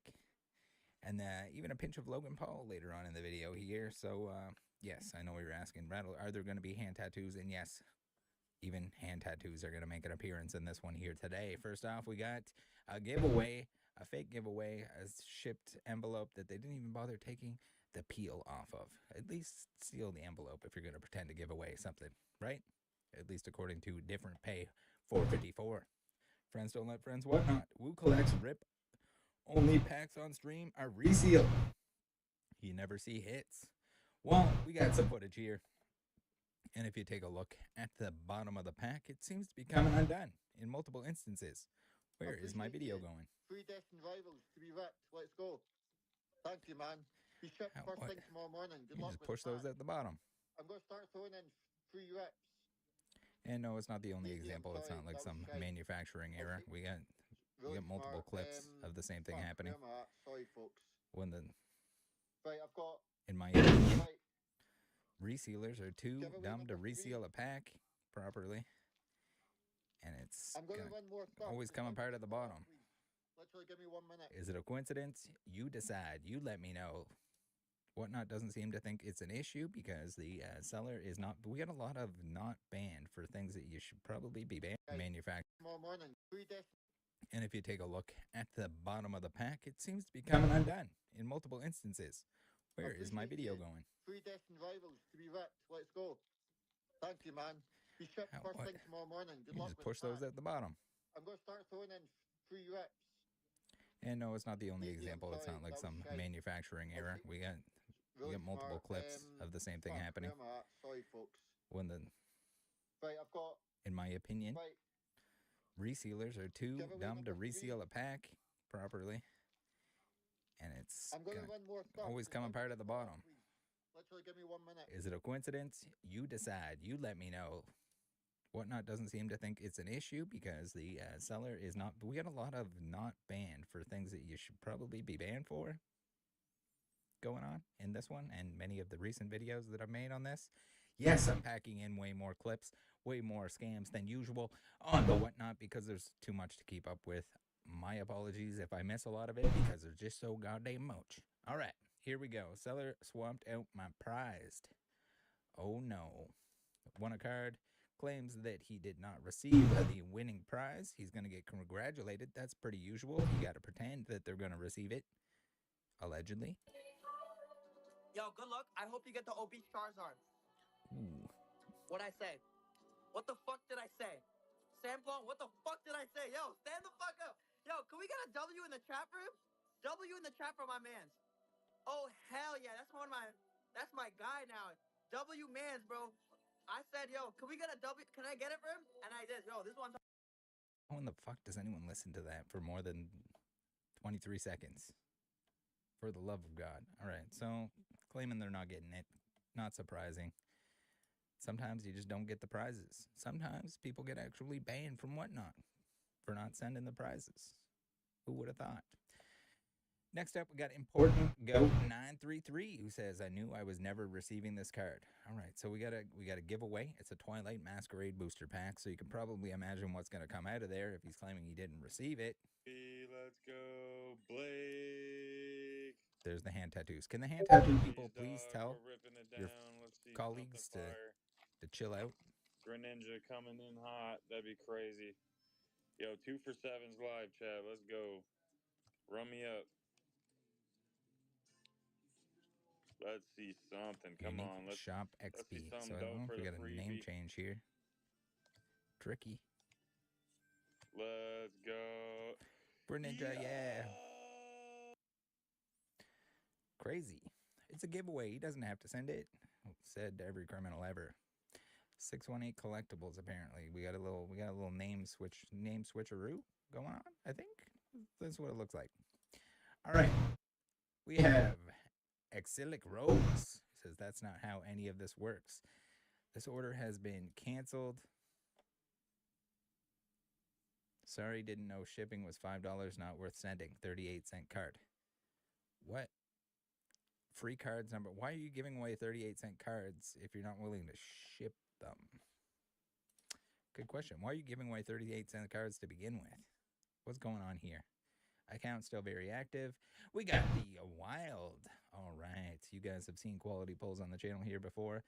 And even a pinch of Logan Paul later on in the video here. So, yes, I know what you're asking. Rattle, are there going to be hand tattoos? And yes, even hand tattoos are going to make an appearance in this one here today. First off, we got a giveaway, a fake giveaway, a shipped envelope that they didn't even bother taking the peel off of. At least seal the envelope if you're going to pretend to give away something, right? At least according to Different Pay 454. Friends don't let friends Whatnot. Woo collects rip. Only packs on stream are resealed. You never see hits. Well, we got some footage here. And if you take a look at the bottom of the pack, it seems to be coming undone in multiple instances. Where is my video going? Predestined rivals to be ripped. Let's go. Thank you, man. Be shipped first thing tomorrow morning. Good You luck just with push those that. at the bottom. I'm going to start throwing in free rips. And no, it's not the only Medium, example. It's sorry, not like that some was shite. manufacturing error. We got Really multiple smart. clips of the same thing fuck, happening. where am I at? Sorry, folks. When the, Right, I've got. in my opinion, Right, resealers are too giveaway dumb to number 3. reseal a pack properly. And it's I'm going to run more stuff. always come apart at the bottom. Please. Literally, give me 1 minute. Is it a coincidence? You decide. You let me know. Whatnot doesn't seem to think it's an issue because the seller is not. We got a lot of not banned for things that you should probably be banned. Right. Manufactured. Tomorrow morning. And if you take a look at the bottom of the pack, it seems to be coming undone in multiple instances. Where is my video going? Predestined rivals to be ripped. Let's go. Thank you, man. Be shipped first thing tomorrow morning. Good You luck just with push those that. at the bottom. I'm going to start throwing in free rips. And no, it's not the only Medium, example. It's sorry, not like that was some shite. manufacturing error. We got Really multiple smart. clips of the same thing fuck, happening. Where am I at? Sorry, folks. When the, Right, I've got. in my opinion, Right, resealers are too Give away dumb to number 3. reseal a pack properly, and it's I'm gonna gonna run more stuff. always come apart at the bottom. Please. Literally, give me 1 minute. Is it a coincidence? You decide. You let me know. Whatnot doesn't seem to think it's an issue because the seller is not. We got a lot of not banned for things that you should probably be banned for going on in this one and many of the recent videos that I've made on this. Yes, I'm packing in way more clips, way more scams than usual on the Whatnot because there's too much to keep up with. My apologies if I miss a lot of it because there's just so goddamn much. All right, here we go. Seller swapped out my prized. Oh no. Won a card. Claims that he did not receive the winning prize. He's going to get congratulated. That's pretty usual. You got to pretend that they're going to receive it. Allegedly. Yo, good luck. I hope you get the obese Charizard. Ooh. What'd I say? What the fuck did I say? Samplon, what the fuck did I say? Yo, stand the fuck up. Yo, can we get a W in the chat room? W in the chat for my mans. Oh, hell yeah. That's my guy now. W mans, bro. I said, yo, can we get a W? Can I get it for him? And I did. Yo, this one. How in the fuck does anyone listen to that for more than 23 seconds? For the love of God. All right, so claiming they're not getting it. Not surprising. Sometimes you just don't get the prizes. Sometimes people get actually banned from Whatnot for not sending the prizes. Who would have thought? Next up, we got Important Goat 933 who says, I knew I was never receiving this card. All right, so we got a giveaway. It's a Twilight Masquerade booster pack, so you can probably imagine what's going to come out of there if he's claiming he didn't receive it. Let's go, Blake. There's the hand tattoos. Can the hand tattoo people please Dog, tell we're ripping it your down. Let's see colleagues something fire. to chill out? Greninja coming in hot. That'd be crazy. Yo, 2 for 7's live, Chad. Let's go. Run me up. Let's see something. Come Unique on. Let's shop see XP. something So I dope don't know if for we the got a name freebie. change here. Tricky. Let's go. Greninja, yeah. Crazy. It's a giveaway. He doesn't have to send it. Said every criminal ever. 618 collectibles. Apparently, we got a little name switcheroo going on. I think that's what it looks like. All right, we have Exilic Rose. Says that's not how any of this works. This order has been canceled. Sorry, didn't know shipping was $5, not worth sending. 38-cent card. What? Free cards number. Why are you giving away 38-cent cards if you're not willing to ship them? Good question. Why are you giving away 38-cent cards to begin with? What's going on here? Account still very active. We got the Wild. All right. You guys have seen quality pulls on the channel here before.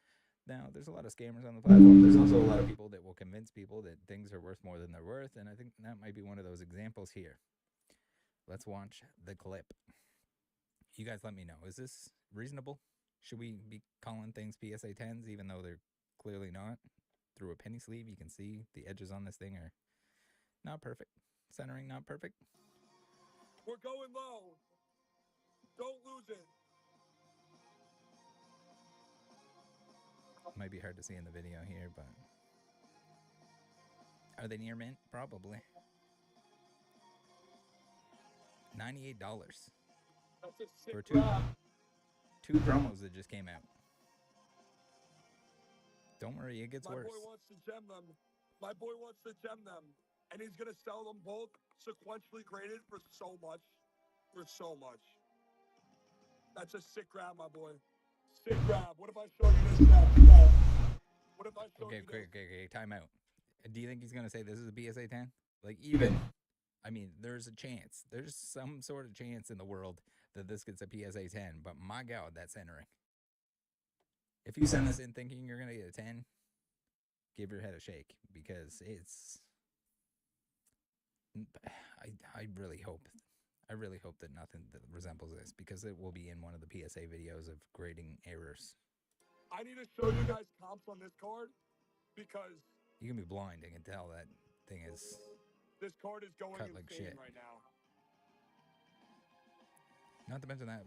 Now, there's a lot of scammers on the platform. There's also a lot of people that will convince people that things are worth more than they're worth, and I think that might be one of those examples here. Let's watch the clip. You guys let me know. Is this reasonable? Should we be calling things PSA 10s even though they're clearly not? Through a penny sleeve, you can see the edges on this thing are not perfect. Centering not perfect. We're going low. Don't lose it. Might be hard to see in the video here, but are they near mint? Probably. $98 That's a sick for grab. two promos that just came out. Don't worry, it gets My worse. boy wants to gem them. My boy wants to gem them. And he's going to sell them both sequentially graded for so much. For so much. That's a sick grab, my boy. Sick grab. What if I show you this grab? What if I show you this? Okay, time out. Do you think he's going to say this is a PSA 10? Like, even, I mean, there's a chance. There's some sort of chance in the world that this gets a PSA 10, but my God, that's centering. If you send this in thinking you're going to get a 10, give your head a shake because it's, I really hope that nothing that resembles this because it will be in one of the PSA videos of grading errors. I need to show you guys comps on this card because You can be blind and can tell that thing is this card is going cut like insane shit. right now. Not to mention that,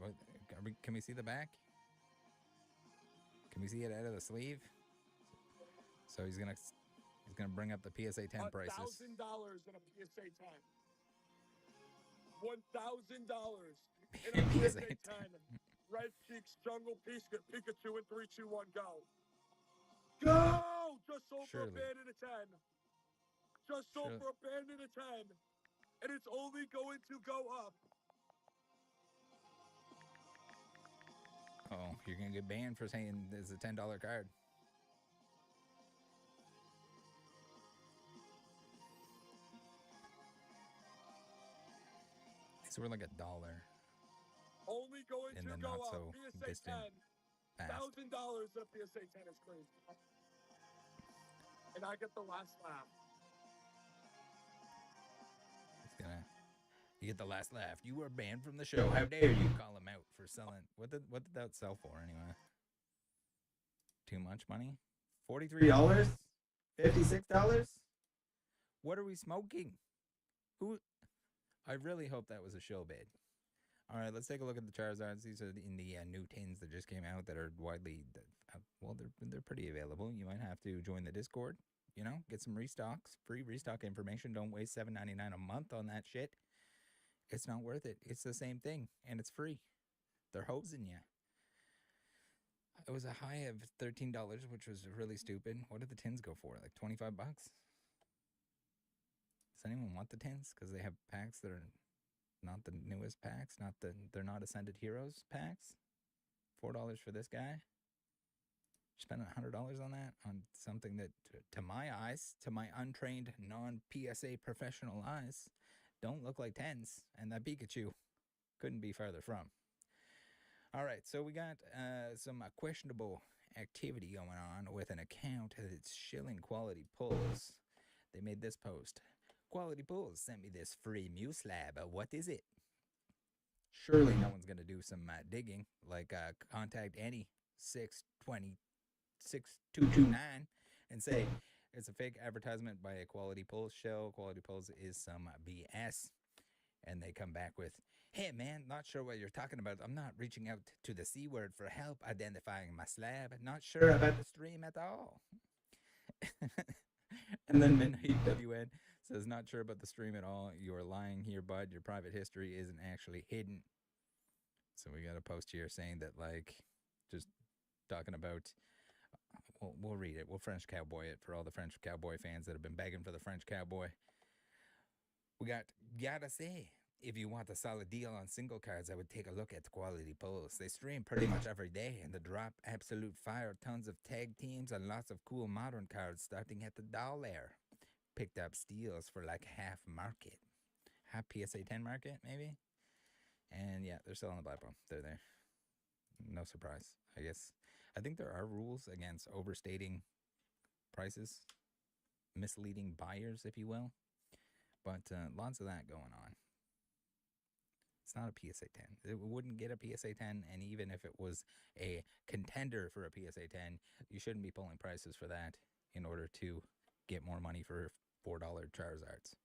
can we see the back? Can we see it out of the sleeve? So he's gonna He's gonna bring up the PSA 10 prices. $1,000 in a PSA 10. $1,000 in a PSA PSA 10. Red Cheeks Jungle Pikachu in 3, 2, 1, go. Go! Just sold for a Surely. band in a 10. Just sold Surely. for a band in a 10. And it's only going to go up. Oh, you're gonna get banned for saying there's a $10 card. These were like $1 Only going in to the go not up. so PSA distant 10. past. $1,000 in a PSA 10 is crazy. And I get the last laugh. It's gonna. You get the last laugh. You were banned from the show. How dare you call him out for selling? What did that sell for anyway? Too much money? $43? $56? What are we smoking? Who? I really hope that was a show bid. All right, let's take a look at the Charizards. These are in the new tins that just came out that are widely, well, they're pretty available. You might have to join the Discord. You know, get some restocks, free restock information. Don't waste $7.99 a month on that shit. It's not worth it. It's the same thing, and it's free. They're hosing you. It was a high of $13, which was really stupid. What did the tins go for? Like $25? Does anyone want the tins? Because they have packs that are not the newest packs. They're not Ascended Heroes packs. $4 for this guy. Spending $100 on that, on something that, to my eyes, to my untrained, non-PSA professional eyes, don't look like 10s. And that Pikachu couldn't be farther from. All right, so we got some questionable activity going on with an account that's shilling Quality Pulls. They made this post. Quality Pulls sent me this free Mew slab. What is it? Surely no one's going to do some digging, like contact any 620-6229 and say it's a fake advertisement by a Quality Pulls show. Quality Pulls is some BS. And they come back with, hey, man, not sure what you're talking about. I'm not reaching out to the C word for help identifying my slab. Not sure about the stream at all. And then Midnight WN says, not sure about the stream at all. You are lying here, bud. Your private history isn't actually hidden. So we got a post here saying that, like, just talking about, we'll read it. We'll French Cowboy it for all the French Cowboy fans that have been begging for the French Cowboy. We got, gotta say, if you want a solid deal on single cards, I would take a look at Quality Pulls. They stream pretty much every day, and they drop absolute fire, tons of tag teams, and lots of cool modern cards starting at $1. Picked up steals for like half market. Half PSA 10 market, maybe? And yeah, they're still on the black ball. They're there. No surprise, I guess. I think there are rules against overstating prices, misleading buyers, if you will. But lots of that going on. It's not a PSA 10. It wouldn't get a PSA 10, and even if it was a contender for a PSA 10, you shouldn't be pulling prices for that in order to get more money for $4 Charizards.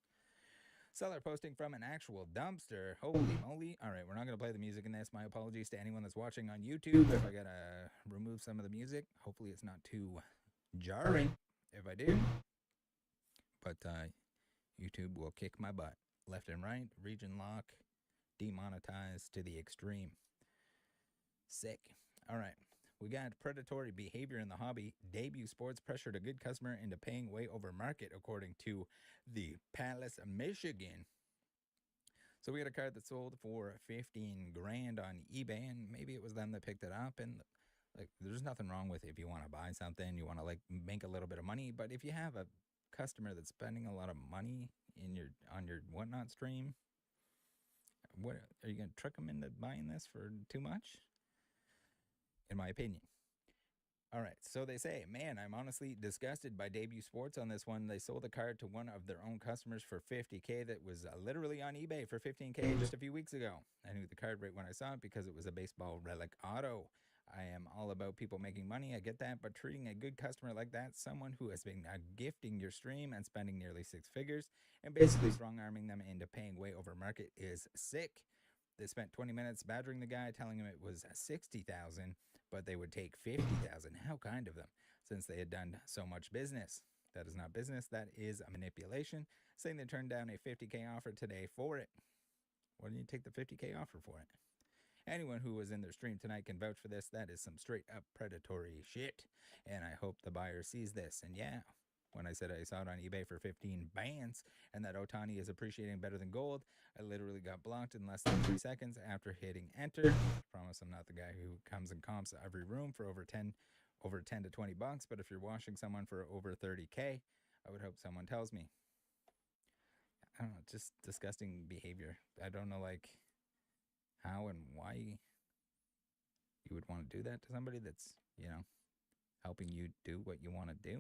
Seller posting from an actual dumpster. Holy moly. All right, we're not going to play the music in this. My apologies to anyone that's watching on YouTube if I got to remove some of the music. Hopefully it's not too jarring if I do. But YouTube will kick my butt. Left and right, region lock, demonetized to the extreme. Sick. All right. We got predatory behavior in the hobby. Debut sports pressured a good customer into paying way over market, according to the Palace, Michigan. So we got a card that sold for 15 grand on eBay, and maybe it was them that picked it up. And like, there's nothing wrong with if you want to buy something, you want to like make a little bit of money. But if you have a customer that's spending a lot of money in on your whatnot stream, what are you gonna trick them into buying this for too much? In my opinion. All right, so they say, man, I'm honestly disgusted by Debut Sports on this one. They sold the card to one of their own customers for $50K that was literally on eBay for $15K just a few weeks ago. I knew the card right when I saw it because it was a baseball relic auto. I am all about people making money, I get that, but treating a good customer like that, someone who has been gifting your stream and spending nearly 6 figures, and basically strong-arming them into paying way over market is sick. They spent 20 minutes badgering the guy, telling him it was $60,000, but they would take $50,000. How kind of them, since they had done so much business. That is not business. That is a manipulation. Saying they turned down a 50K offer today for it. Why didn't you take the 50K offer for it? Anyone who was in their stream tonight can vouch for this. That is some straight up predatory shit. And I hope the buyer sees this. And yeah, when I said I saw it on eBay for 15 bands and that Otani is appreciating better than gold, I literally got blocked in less than 3 seconds after hitting enter. Promise I'm not the guy who comes and comps every room for over 10 to 20 bucks, but if you're washing someone for over 30K, I would hope someone tells me. I don't know, just disgusting behavior. I don't know like how and why you would want to do that to somebody that's, helping you do what you want to do.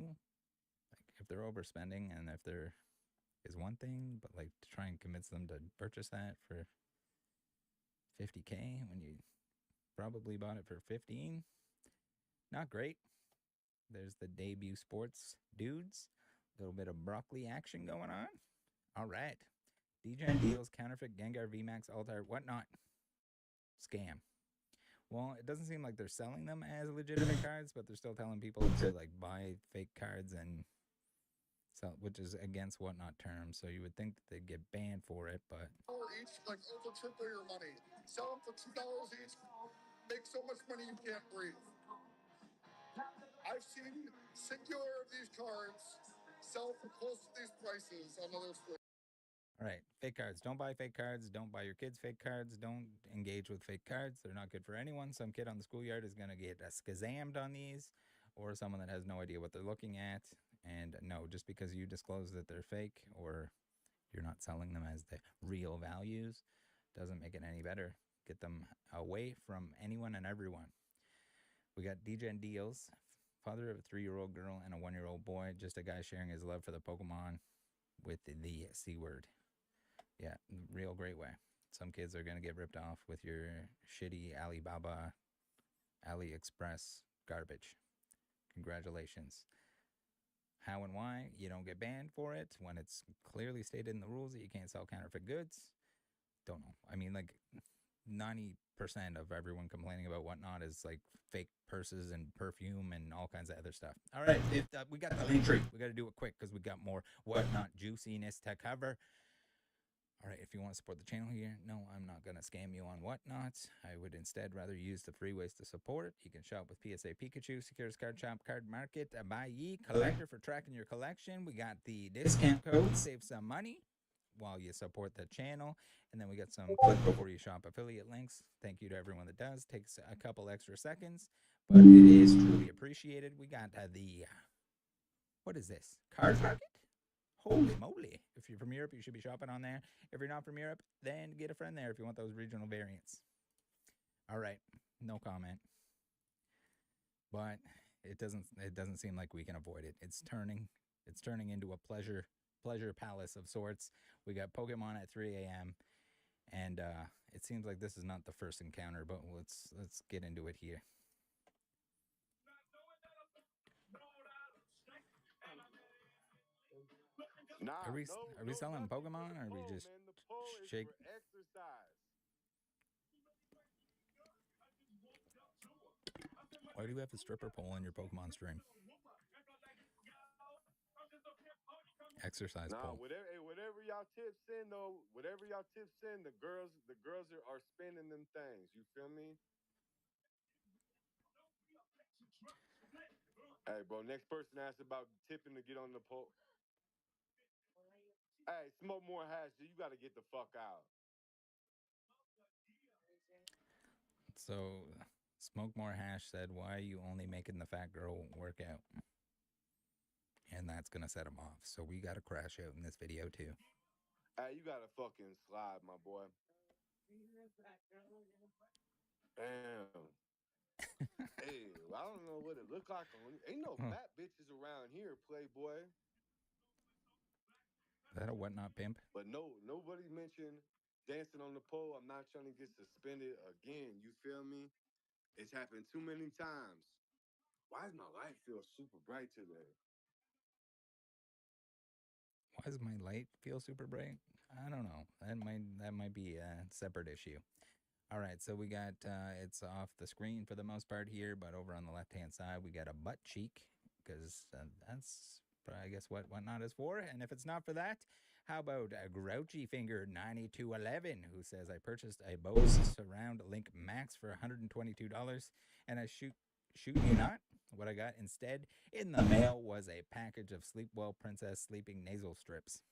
Like if they're overspending and if there is one thing, but like to try and convince them to purchase that for 50K when you probably bought it for 15, not great. There's the debut sports dudes. A little bit of broccoli action going on. All right. DJ deals, counterfeit, Gengar, VMAX, Altar, whatnot. Scam. Well, it doesn't seem like they're selling them as legitimate cards, but they're still telling people to like buy fake cards and sell, which is against whatnot terms. So you would think that they'd get banned for it, but Each, like over triple your money. Sell them for $2 each. Make so much money you can't breathe. I've seen singular of these cards sell for close to these prices on other stores. all right, fake cards. Don't buy fake cards. Don't buy your kids fake cards. Don't engage with fake cards. They're not good for anyone. Some kid on the schoolyard is going to get skazammed on these, or someone that has no idea what they're looking at. And no, just because you disclose that they're fake or you're not selling them as the real values doesn't make it any better. Get them away from anyone and everyone. We got DJ Deals, father of a 3-year-old girl and a 1-year-old boy. Just a guy sharing his love for the Pokemon with the C word. Yeah, real great way. Some kids are going to get ripped off with your shitty Alibaba, AliExpress garbage. Congratulations. How and why you don't get banned for it when it's clearly stated in the rules that you can't sell counterfeit goods? Don't know. I mean, like 90% of everyone complaining about whatnot is like fake purses and perfume and all kinds of other stuff. All right, we got the link tree. We got to do it quick because we got more whatnot juiciness to cover. All right, if you want to support the channel here, no, I'm not going to scam you on whatnot. I would instead rather use the free ways to support. You can shop with PSA Pikachu, Secures Card Shop, Card Market, Buy Ye, Collector for tracking your collection. We got the discount code, save some money while you support the channel. And then we got some click before you shop affiliate links. Thank you to everyone that does. Takes a couple extra seconds, but it is truly appreciated. We got what is this? Card Market? Holy moly. If you're from Europe, you should be shopping on there. If you're not from Europe, then get a friend there if you want those regional variants. All right, no comment. But it doesn't seem like we can avoid it. It's turning into a pleasure palace of sorts. We got Pokemon at 3 a.m. and it seems like this is not the first encounter, but let's get into it here. Nah, Are we selling nothing for Pokemon, the or are we pole, just man. The pole is shake? for exercise. Why do you have a stripper pole in your Pokemon stream? Exercise Nah, pole. whatever y'all tips in though, whatever y'all tips in, the girls are spending them things. You feel me? Hey, bro. Next person asks about tipping to get on the pole. Hey, smoke more hash. You got to get the fuck out. So, Smoke More Hash said, "Why are you only making the fat girl work out?" And that's gonna set him off. So we gotta crash out in this video too. Hey, you got to fucking slide, my boy. Damn. Hey, I don't know what it look like on. Ain't no Huh. fat bitches around here, Playboy. Is that a whatnot pimp? But no, nobody mentioned dancing on the pole. I'm not trying to get suspended again. You feel me? It's happened too many times. Why does my light feel super bright today? Why does my light feel super bright? I don't know. That might be a separate issue. All right, so we got it's off the screen for the most part here, but over on the left hand side we got a butt cheek because that's I guess whatnot is for. And if it's not for that, how about Grouchy Finger 9211, who says, I purchased a Bose Surround Link Max for $122, and I shoot you not. What I got instead in the mail was a package of Sleepwell Princess sleeping nasal strips.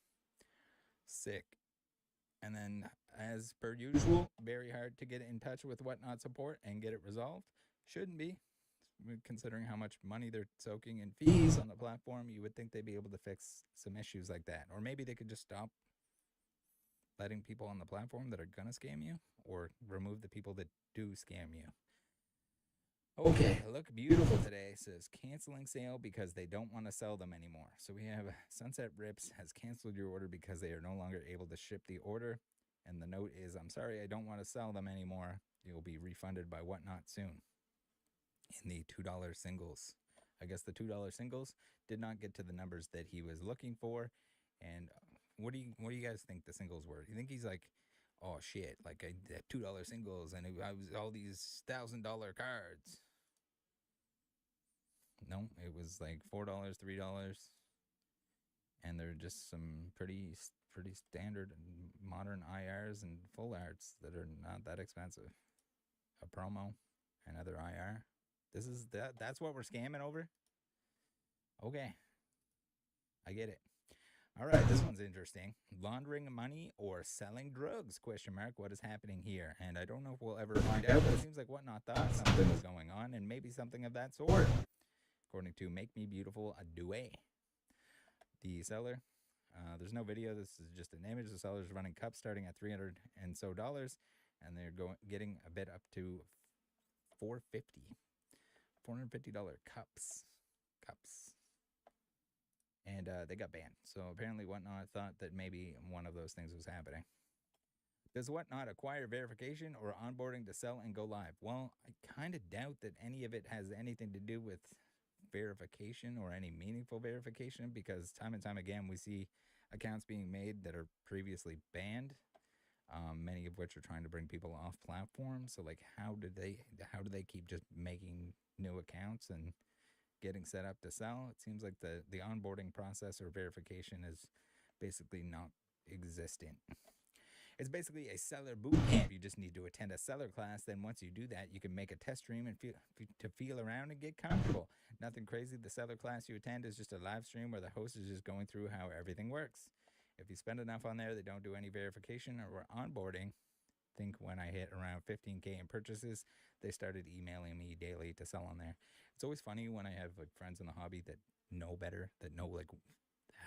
Sick. And then, as per usual, very hard to get in touch with Whatnot support and get it resolved. Shouldn't be. Considering how much money they're soaking in fees on the platform, you would think they'd be able to fix some issues like that. Or maybe they could just stop letting people on the platform that are going to scam you, or remove the people that do scam you. Okay, look beautiful today. Says canceling sale because they don't want to sell them anymore. So we have Sunset Rips has canceled your order because they are no longer able to ship the order. And the note is, I'm sorry, I don't want to sell them anymore. You'll be refunded by Whatnot soon. In the $2 singles. I guess the $2 singles did not get to the numbers that he was looking for. And what do you guys think the singles were? You think he's like, oh shit, like I did $2 singles and I was all these $1,000 cards? No, it was like $4, $3, and they're just some pretty standard modern IRs and full arts that are not that expensive. A promo, another IR. That's what we're scamming over? Okay. I get it. All right, this one's interesting. Laundering money or selling drugs? ? What is happening here? And I don't know if we'll ever find out, but it seems like Whatnot thought something was going on, and maybe something of that sort. According to Make Me Beautiful Due. The seller, there's no video. This is just an image. The seller's running cups starting at $300 and so, and they're getting a bid up to $450 cups. And they got banned. So apparently Whatnot thought that maybe one of those things was happening. Does Whatnot acquire verification or onboarding to sell and go live? Well, I kind of doubt that any of it has anything to do with verification or any meaningful verification, because time and time again we see accounts being made that are previously banned, many of which are trying to bring people off platform. So like, how do they keep just making new accounts and getting set up to sell? It seems like the onboarding process or verification is basically not existent. It's basically a seller boot camp. You just need to attend a seller class. Then once you do that, you can make a test stream and feel around and get comfortable. Nothing crazy. The seller class you attend is just a live stream where the host is just going through how everything works. If you spend enough on there, they don't do any verification or onboarding. I think when I hit around 15K in purchases, they started emailing me daily to sell on there. It's always funny when I have like friends in the hobby that know better, that know like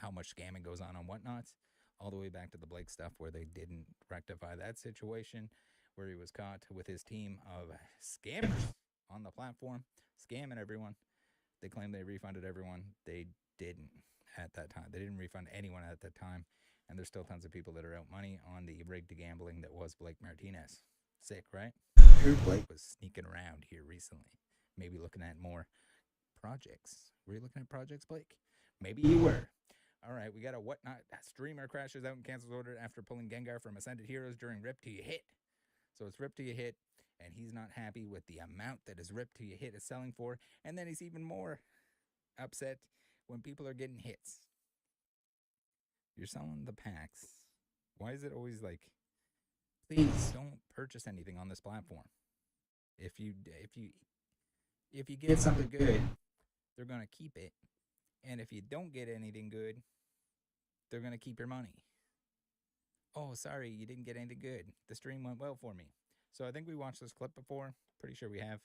how much scamming goes on Whatnots. All the way back to the Blake stuff where they didn't rectify that situation, where he was caught with his team of scammers on the platform, scamming everyone. They claimed they refunded everyone. They didn't at that time. They didn't refund anyone at that time. And there's still tons of people that are out money on the rigged gambling that was Blake Martinez. Sick, right? I heard Blake was sneaking around here recently. Maybe looking at more projects. Were you looking at projects, Blake? Maybe you were. All right, we got a Whatnot streamer crashes out and cancels order after pulling Gengar from Ascended Heroes during Rip Till You Hit. So it's Rip Till You Hit, and he's not happy with the amount that his Rip Till You Hit is selling for, and then he's even more upset when people are getting hits. You're selling the packs. Why is it always like, please don't purchase anything on this platform. If you get something good, they're gonna keep it. And if you don't get anything good, they're going to keep your money. Oh, sorry, you didn't get anything good. The stream went well for me. So I think we watched this clip before. Pretty sure we have.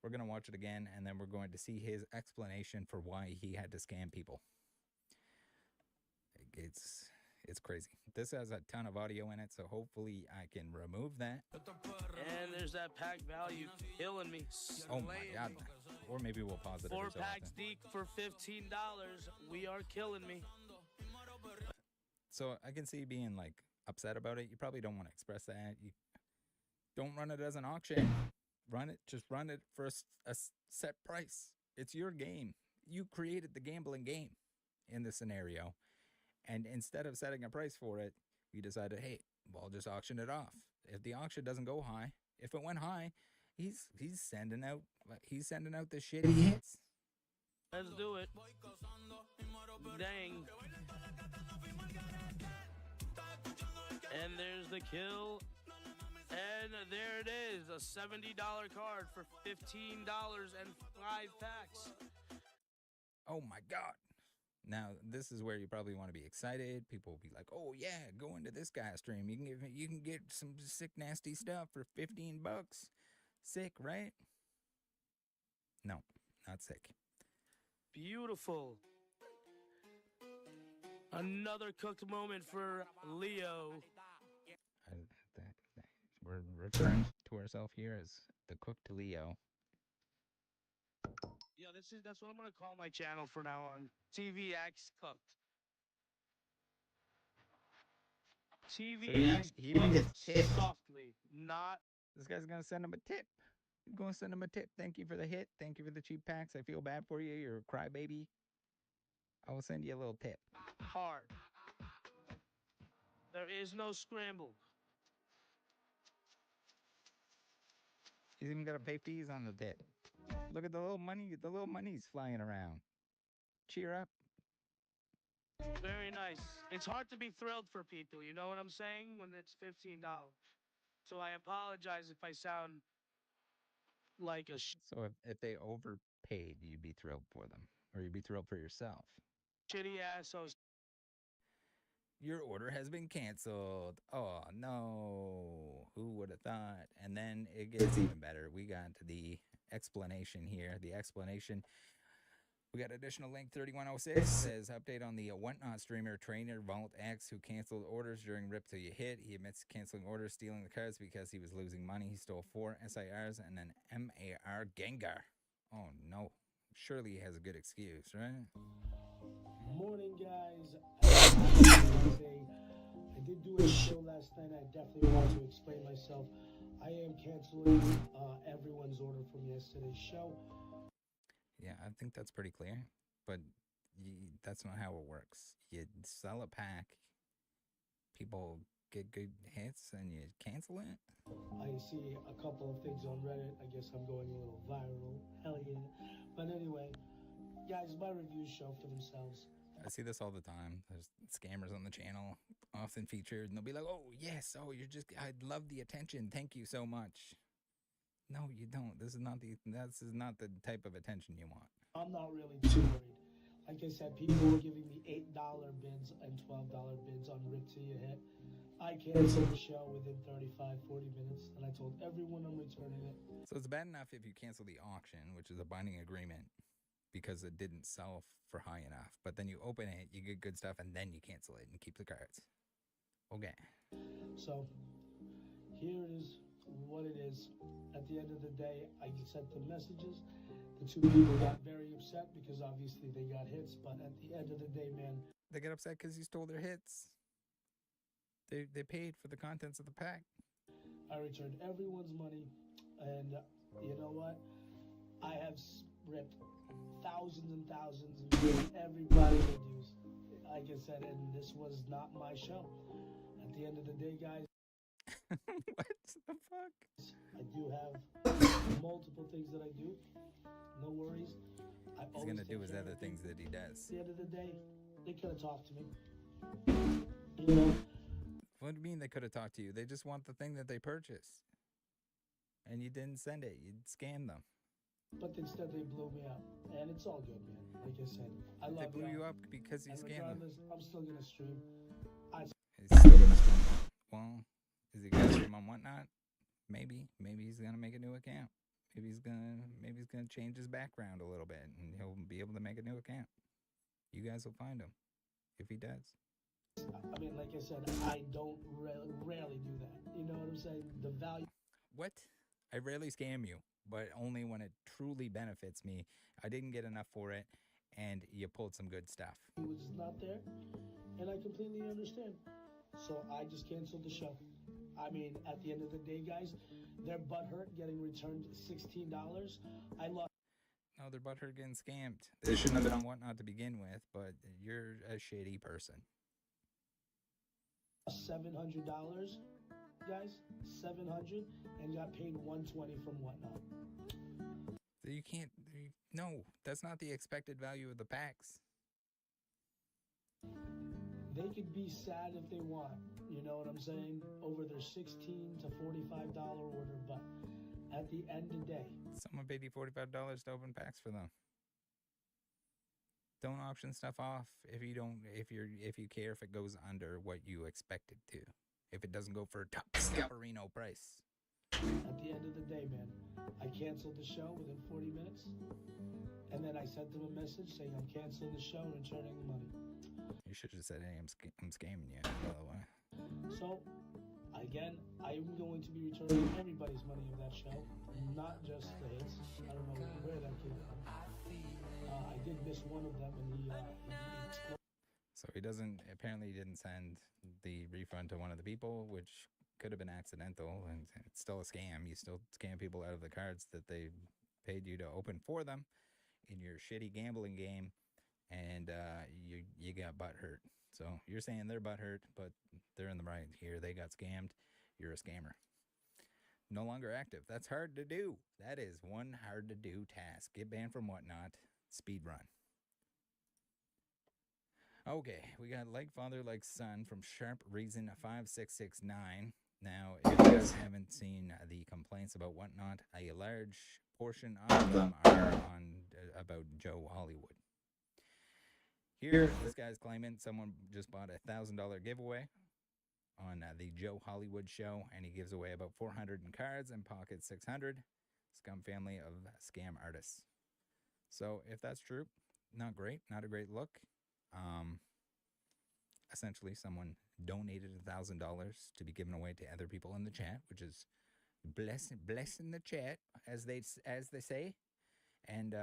We're going to watch it again, and then we're going to see his explanation for why he had to scam people. It's crazy. This has a ton of audio in it, so hopefully I can remove that. And there's that pack value killing me. Oh my God. Or maybe we'll pause it. 4 packs deep for $15. We are killing me. So I can see you being like upset about it. You probably don't want to express that. You don't run it as an auction. Just run it for a set price. It's your game. You created the gambling game in this scenario. And instead of setting a price for it, you decided, hey, well, I'll just auction it off. If the auction doesn't go high, if it went high, he's sending out the shitty hits. Let's do it. Dang. And there's the kill. And there it is, a $70 card for $15 and 5 packs. Oh my God. Now, this is where you probably want to be excited. People will be like, oh yeah, go into this guy's stream. You can get some sick, nasty stuff for 15 bucks. Sick, right? No, not sick. Beautiful. Another cooked moment for Leo. We're referring to ourselves here as the cooked Leo. Yeah, that's what I'm gonna call my channel from now on. TVX Cooked. TVX he even gets tipped. softly, not. This guy's gonna send him a tip. He's gonna send him a tip. Thank you for the hit. Thank you for the cheap packs. I feel bad for you. You're a crybaby. I will send you a little tip. Hard. There is no scramble. He's even gotta pay fees on the tip. Look at the little money's flying around. Cheer up. Very nice. It's hard to be thrilled for people, you know what I'm saying? When it's $15. So I apologize if I sound like a So if they overpaid, you'd be thrilled for them, or you'd be thrilled for yourself. shitty asshole. Your order has been canceled. Oh no, who would have thought? And then it gets even better. We got the explanation here. The explanation. We got additional link 3106 says update on the Whatnot streamer trainer Vault X who canceled orders during Rip Till You Hit. He admits canceling orders, stealing the cards because he was losing money. He stole 4 SIRs and an MAR Gengar. Oh no, surely he has a good excuse, right? Morning, guys. I did do a show last night. I definitely want to explain myself. I am canceling everyone's order from yesterday's show. Yeah, I think that's pretty clear, but that's not how it works. You sell a pack, people get good hits, and you cancel it. I see a couple of things on Reddit. I guess I'm going a little viral. Hell yeah. But anyway, guys, my reviews show for themselves. I see this all the time. There's scammers on the channel, often featured, and they'll be like, oh, yes, oh, I love the attention. Thank you so much. No, you don't. This is not the type of attention you want. I'm not really too worried. Like I said, people were giving me $8 bids and $12 bids on Rip Till You Hit. I canceled the show within 35, 40 minutes, and I told everyone I'm returning it. So it's bad enough if you cancel the auction, which is a binding agreement, because it didn't sell for high enough. But then you open it, you get good stuff, and then you cancel it and keep the cards. Okay. So here it is, what it is. At the end of the day, I sent the messages. The 2 people got very upset because obviously they got hits. But at the end of the day, man, they get upset because you stole their hits. They paid for the contents of the pack. I returned everyone's money, and you know what? I have ripped thousands and thousands and given everybody reviews. Like I said, and this was not my show. At the end of the day, guys. What the fuck? I do have multiple things that I do. No worries. He's gonna do his other things that he does. At the end of the day, they could have talked to me. You know? What do you mean they could have talked to you? They just want the thing that they purchased. And you didn't send it. You scammed them. But instead they blew me up. And it's all good, man. Like I said, I love They blew you up because you scammed them. I'm still going to stream. He's still gonna stream. Well, is he gonna stream on Whatnot? Maybe. Maybe he's gonna make a new account. Maybe he's gonna change his background a little bit, and he'll be able to make a new account. You guys will find him if he does. I mean, like I said, I don't rarely do that. You know what I'm saying? The value. What? I rarely scam you, but only when it truly benefits me. I didn't get enough for it, and you pulled some good stuff. It was just not there, and I completely understand. So I just canceled the show. I mean, at the end of the day, guys, their butthurt getting returned $16. I lost. No, their butthurt getting scammed. They shouldn't have been on Whatnot to begin with, but you're a shady person. $700, guys, $700, and got paid $120 from Whatnot. So you can't. No, that's not the expected value of the packs. They could be sad if they want, you know what I'm saying, over their $16 to $45 order, but at the end of the day, Someone paid you $45 to open packs for them. Don't auction stuff off if you care if it goes under what you expect it to. If it doesn't go for a top Scaparino price. at the end of the day, man, I canceled the show within 40 minutes, and then I sent them a message saying I'm canceling the show and returning the money. You should have said, hey, I'm scamming you, by the way. So, again, I am going to be returning everybody's money of that show, not just the hits. I don't know where that came from. I did miss one of them, and he So apparently he didn't send the refund to one of the people, which could have been accidental, and it's still a scam. You still scam people out of the cards that they paid you to open for them in your shitty gambling game, and you got butt hurt. So you're saying they're butt hurt, but they're in the right here. They got scammed. You're a scammer. No longer active. That's hard to do. That is one hard to do task. Get banned from Whatnot. Speed run. Okay, we got Like Father, Like Son from Sharp Reason 5669. Now, if you guys haven't seen the complaints about Whatnot, a large portion of them are on about Joe Hollywood. Here, this guy's claiming someone just bought a $1,000 giveaway on the Joe Hollywood show, and he gives away about 400 in cards and pockets 600. Scum family of scam artists. So, if that's true, not great, not a great look. Essentially, someone donated $1,000 to be given away to other people in the chat, which is blessing the chat, as they say. And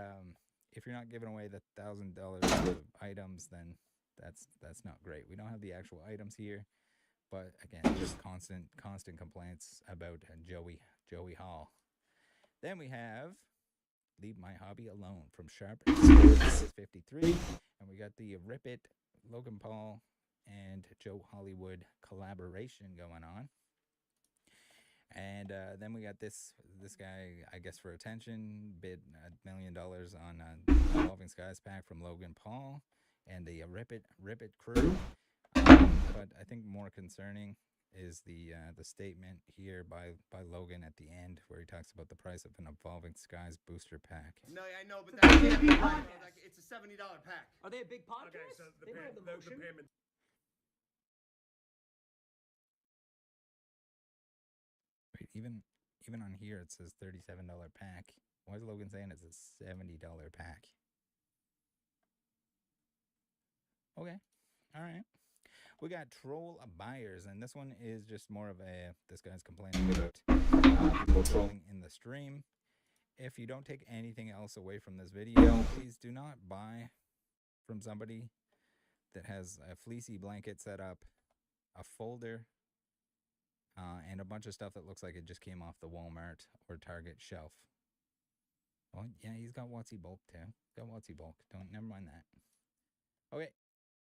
if you're not giving away the $1,000 of items, then that's not great. We don't have the actual items here, but again, just constant complaints about Joey Hall. Then we have Leave My Hobby Alone from Sharp 53, and we got the Rip It Logan Paul and Joe Hollywood collaboration going on. And then we got this guy, I guess for attention, bid $1 million on Evolving Skies pack from Logan Paul and the Rip It crew. But I think more concerning is the statement here by Logan at the end, where he talks about the price of an Evolving Skies booster pack. No, I know, but that's it's a $70 pack. Are they a big podcast? Okay, so the They might have the motion. payment. Wait, even on here it says $37 pack. Why is Logan saying it's a $70 pack? Okay, all right. We got Troll Buyers, and this one is just more of this guy's complaining about people trolling in the stream. If you don't take anything else away from this video, please do not buy from somebody that has a fleecy blanket set up, a folder, and a bunch of stuff that looks like it just came off the Walmart or Target shelf. Oh, yeah, he's got WotC bulk too. Never mind that. Okay.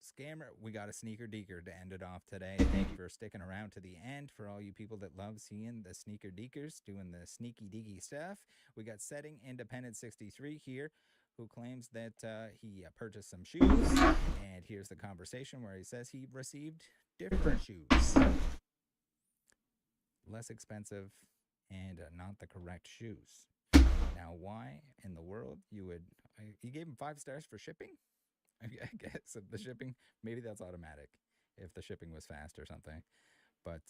Scammer, we got a sneaker deeker to end it off today. Thank you for sticking around to the end. For all you people that love seeing the sneaker deekers doing the sneaky deaky stuff, we got Setting Independent 63 here, who claims that he purchased some shoes. And here's the conversation where he says he received different shoes, less expensive and not the correct shoes. Now, why in the world you would? You gave him 5 stars for shipping. I guess the shipping, maybe that's automatic if the shipping was fast or something. But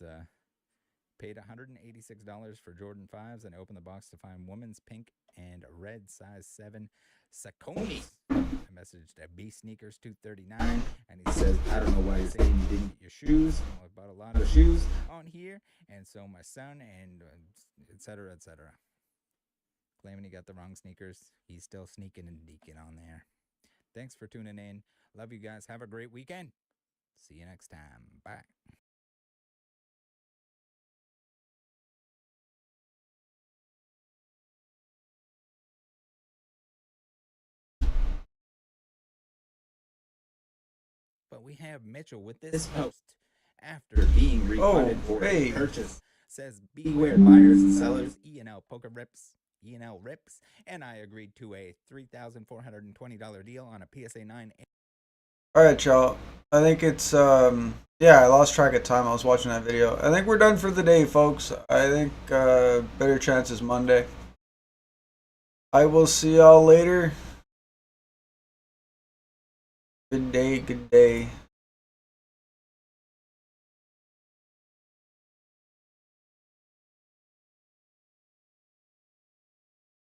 paid $186 for Jordan 5s and opened the box to find women's pink and red size 7 Saucony's. I messaged B Sneakers 239, and he says, I don't know why you're saying you didn't get your shoes. I bought a lot of shoes on here, and so my son, and etc. etc. Claiming he got the wrong sneakers. He's still sneaking and deaking on there. Thanks for tuning in. Love you guys. Have a great weekend. See you next time. Bye. But we have Mitchell with this post after being refunded for a purchase. Says, beware buyers and sellers, E&L Poker Rips. E&L Rips, and I agreed to a $3,420 deal on a PSA 9 Alright, y'all. I think it's, yeah, I lost track of time. I was watching that video. I think we're done for the day, folks. I think, better chances Monday. I will see y'all later. Good day, good day.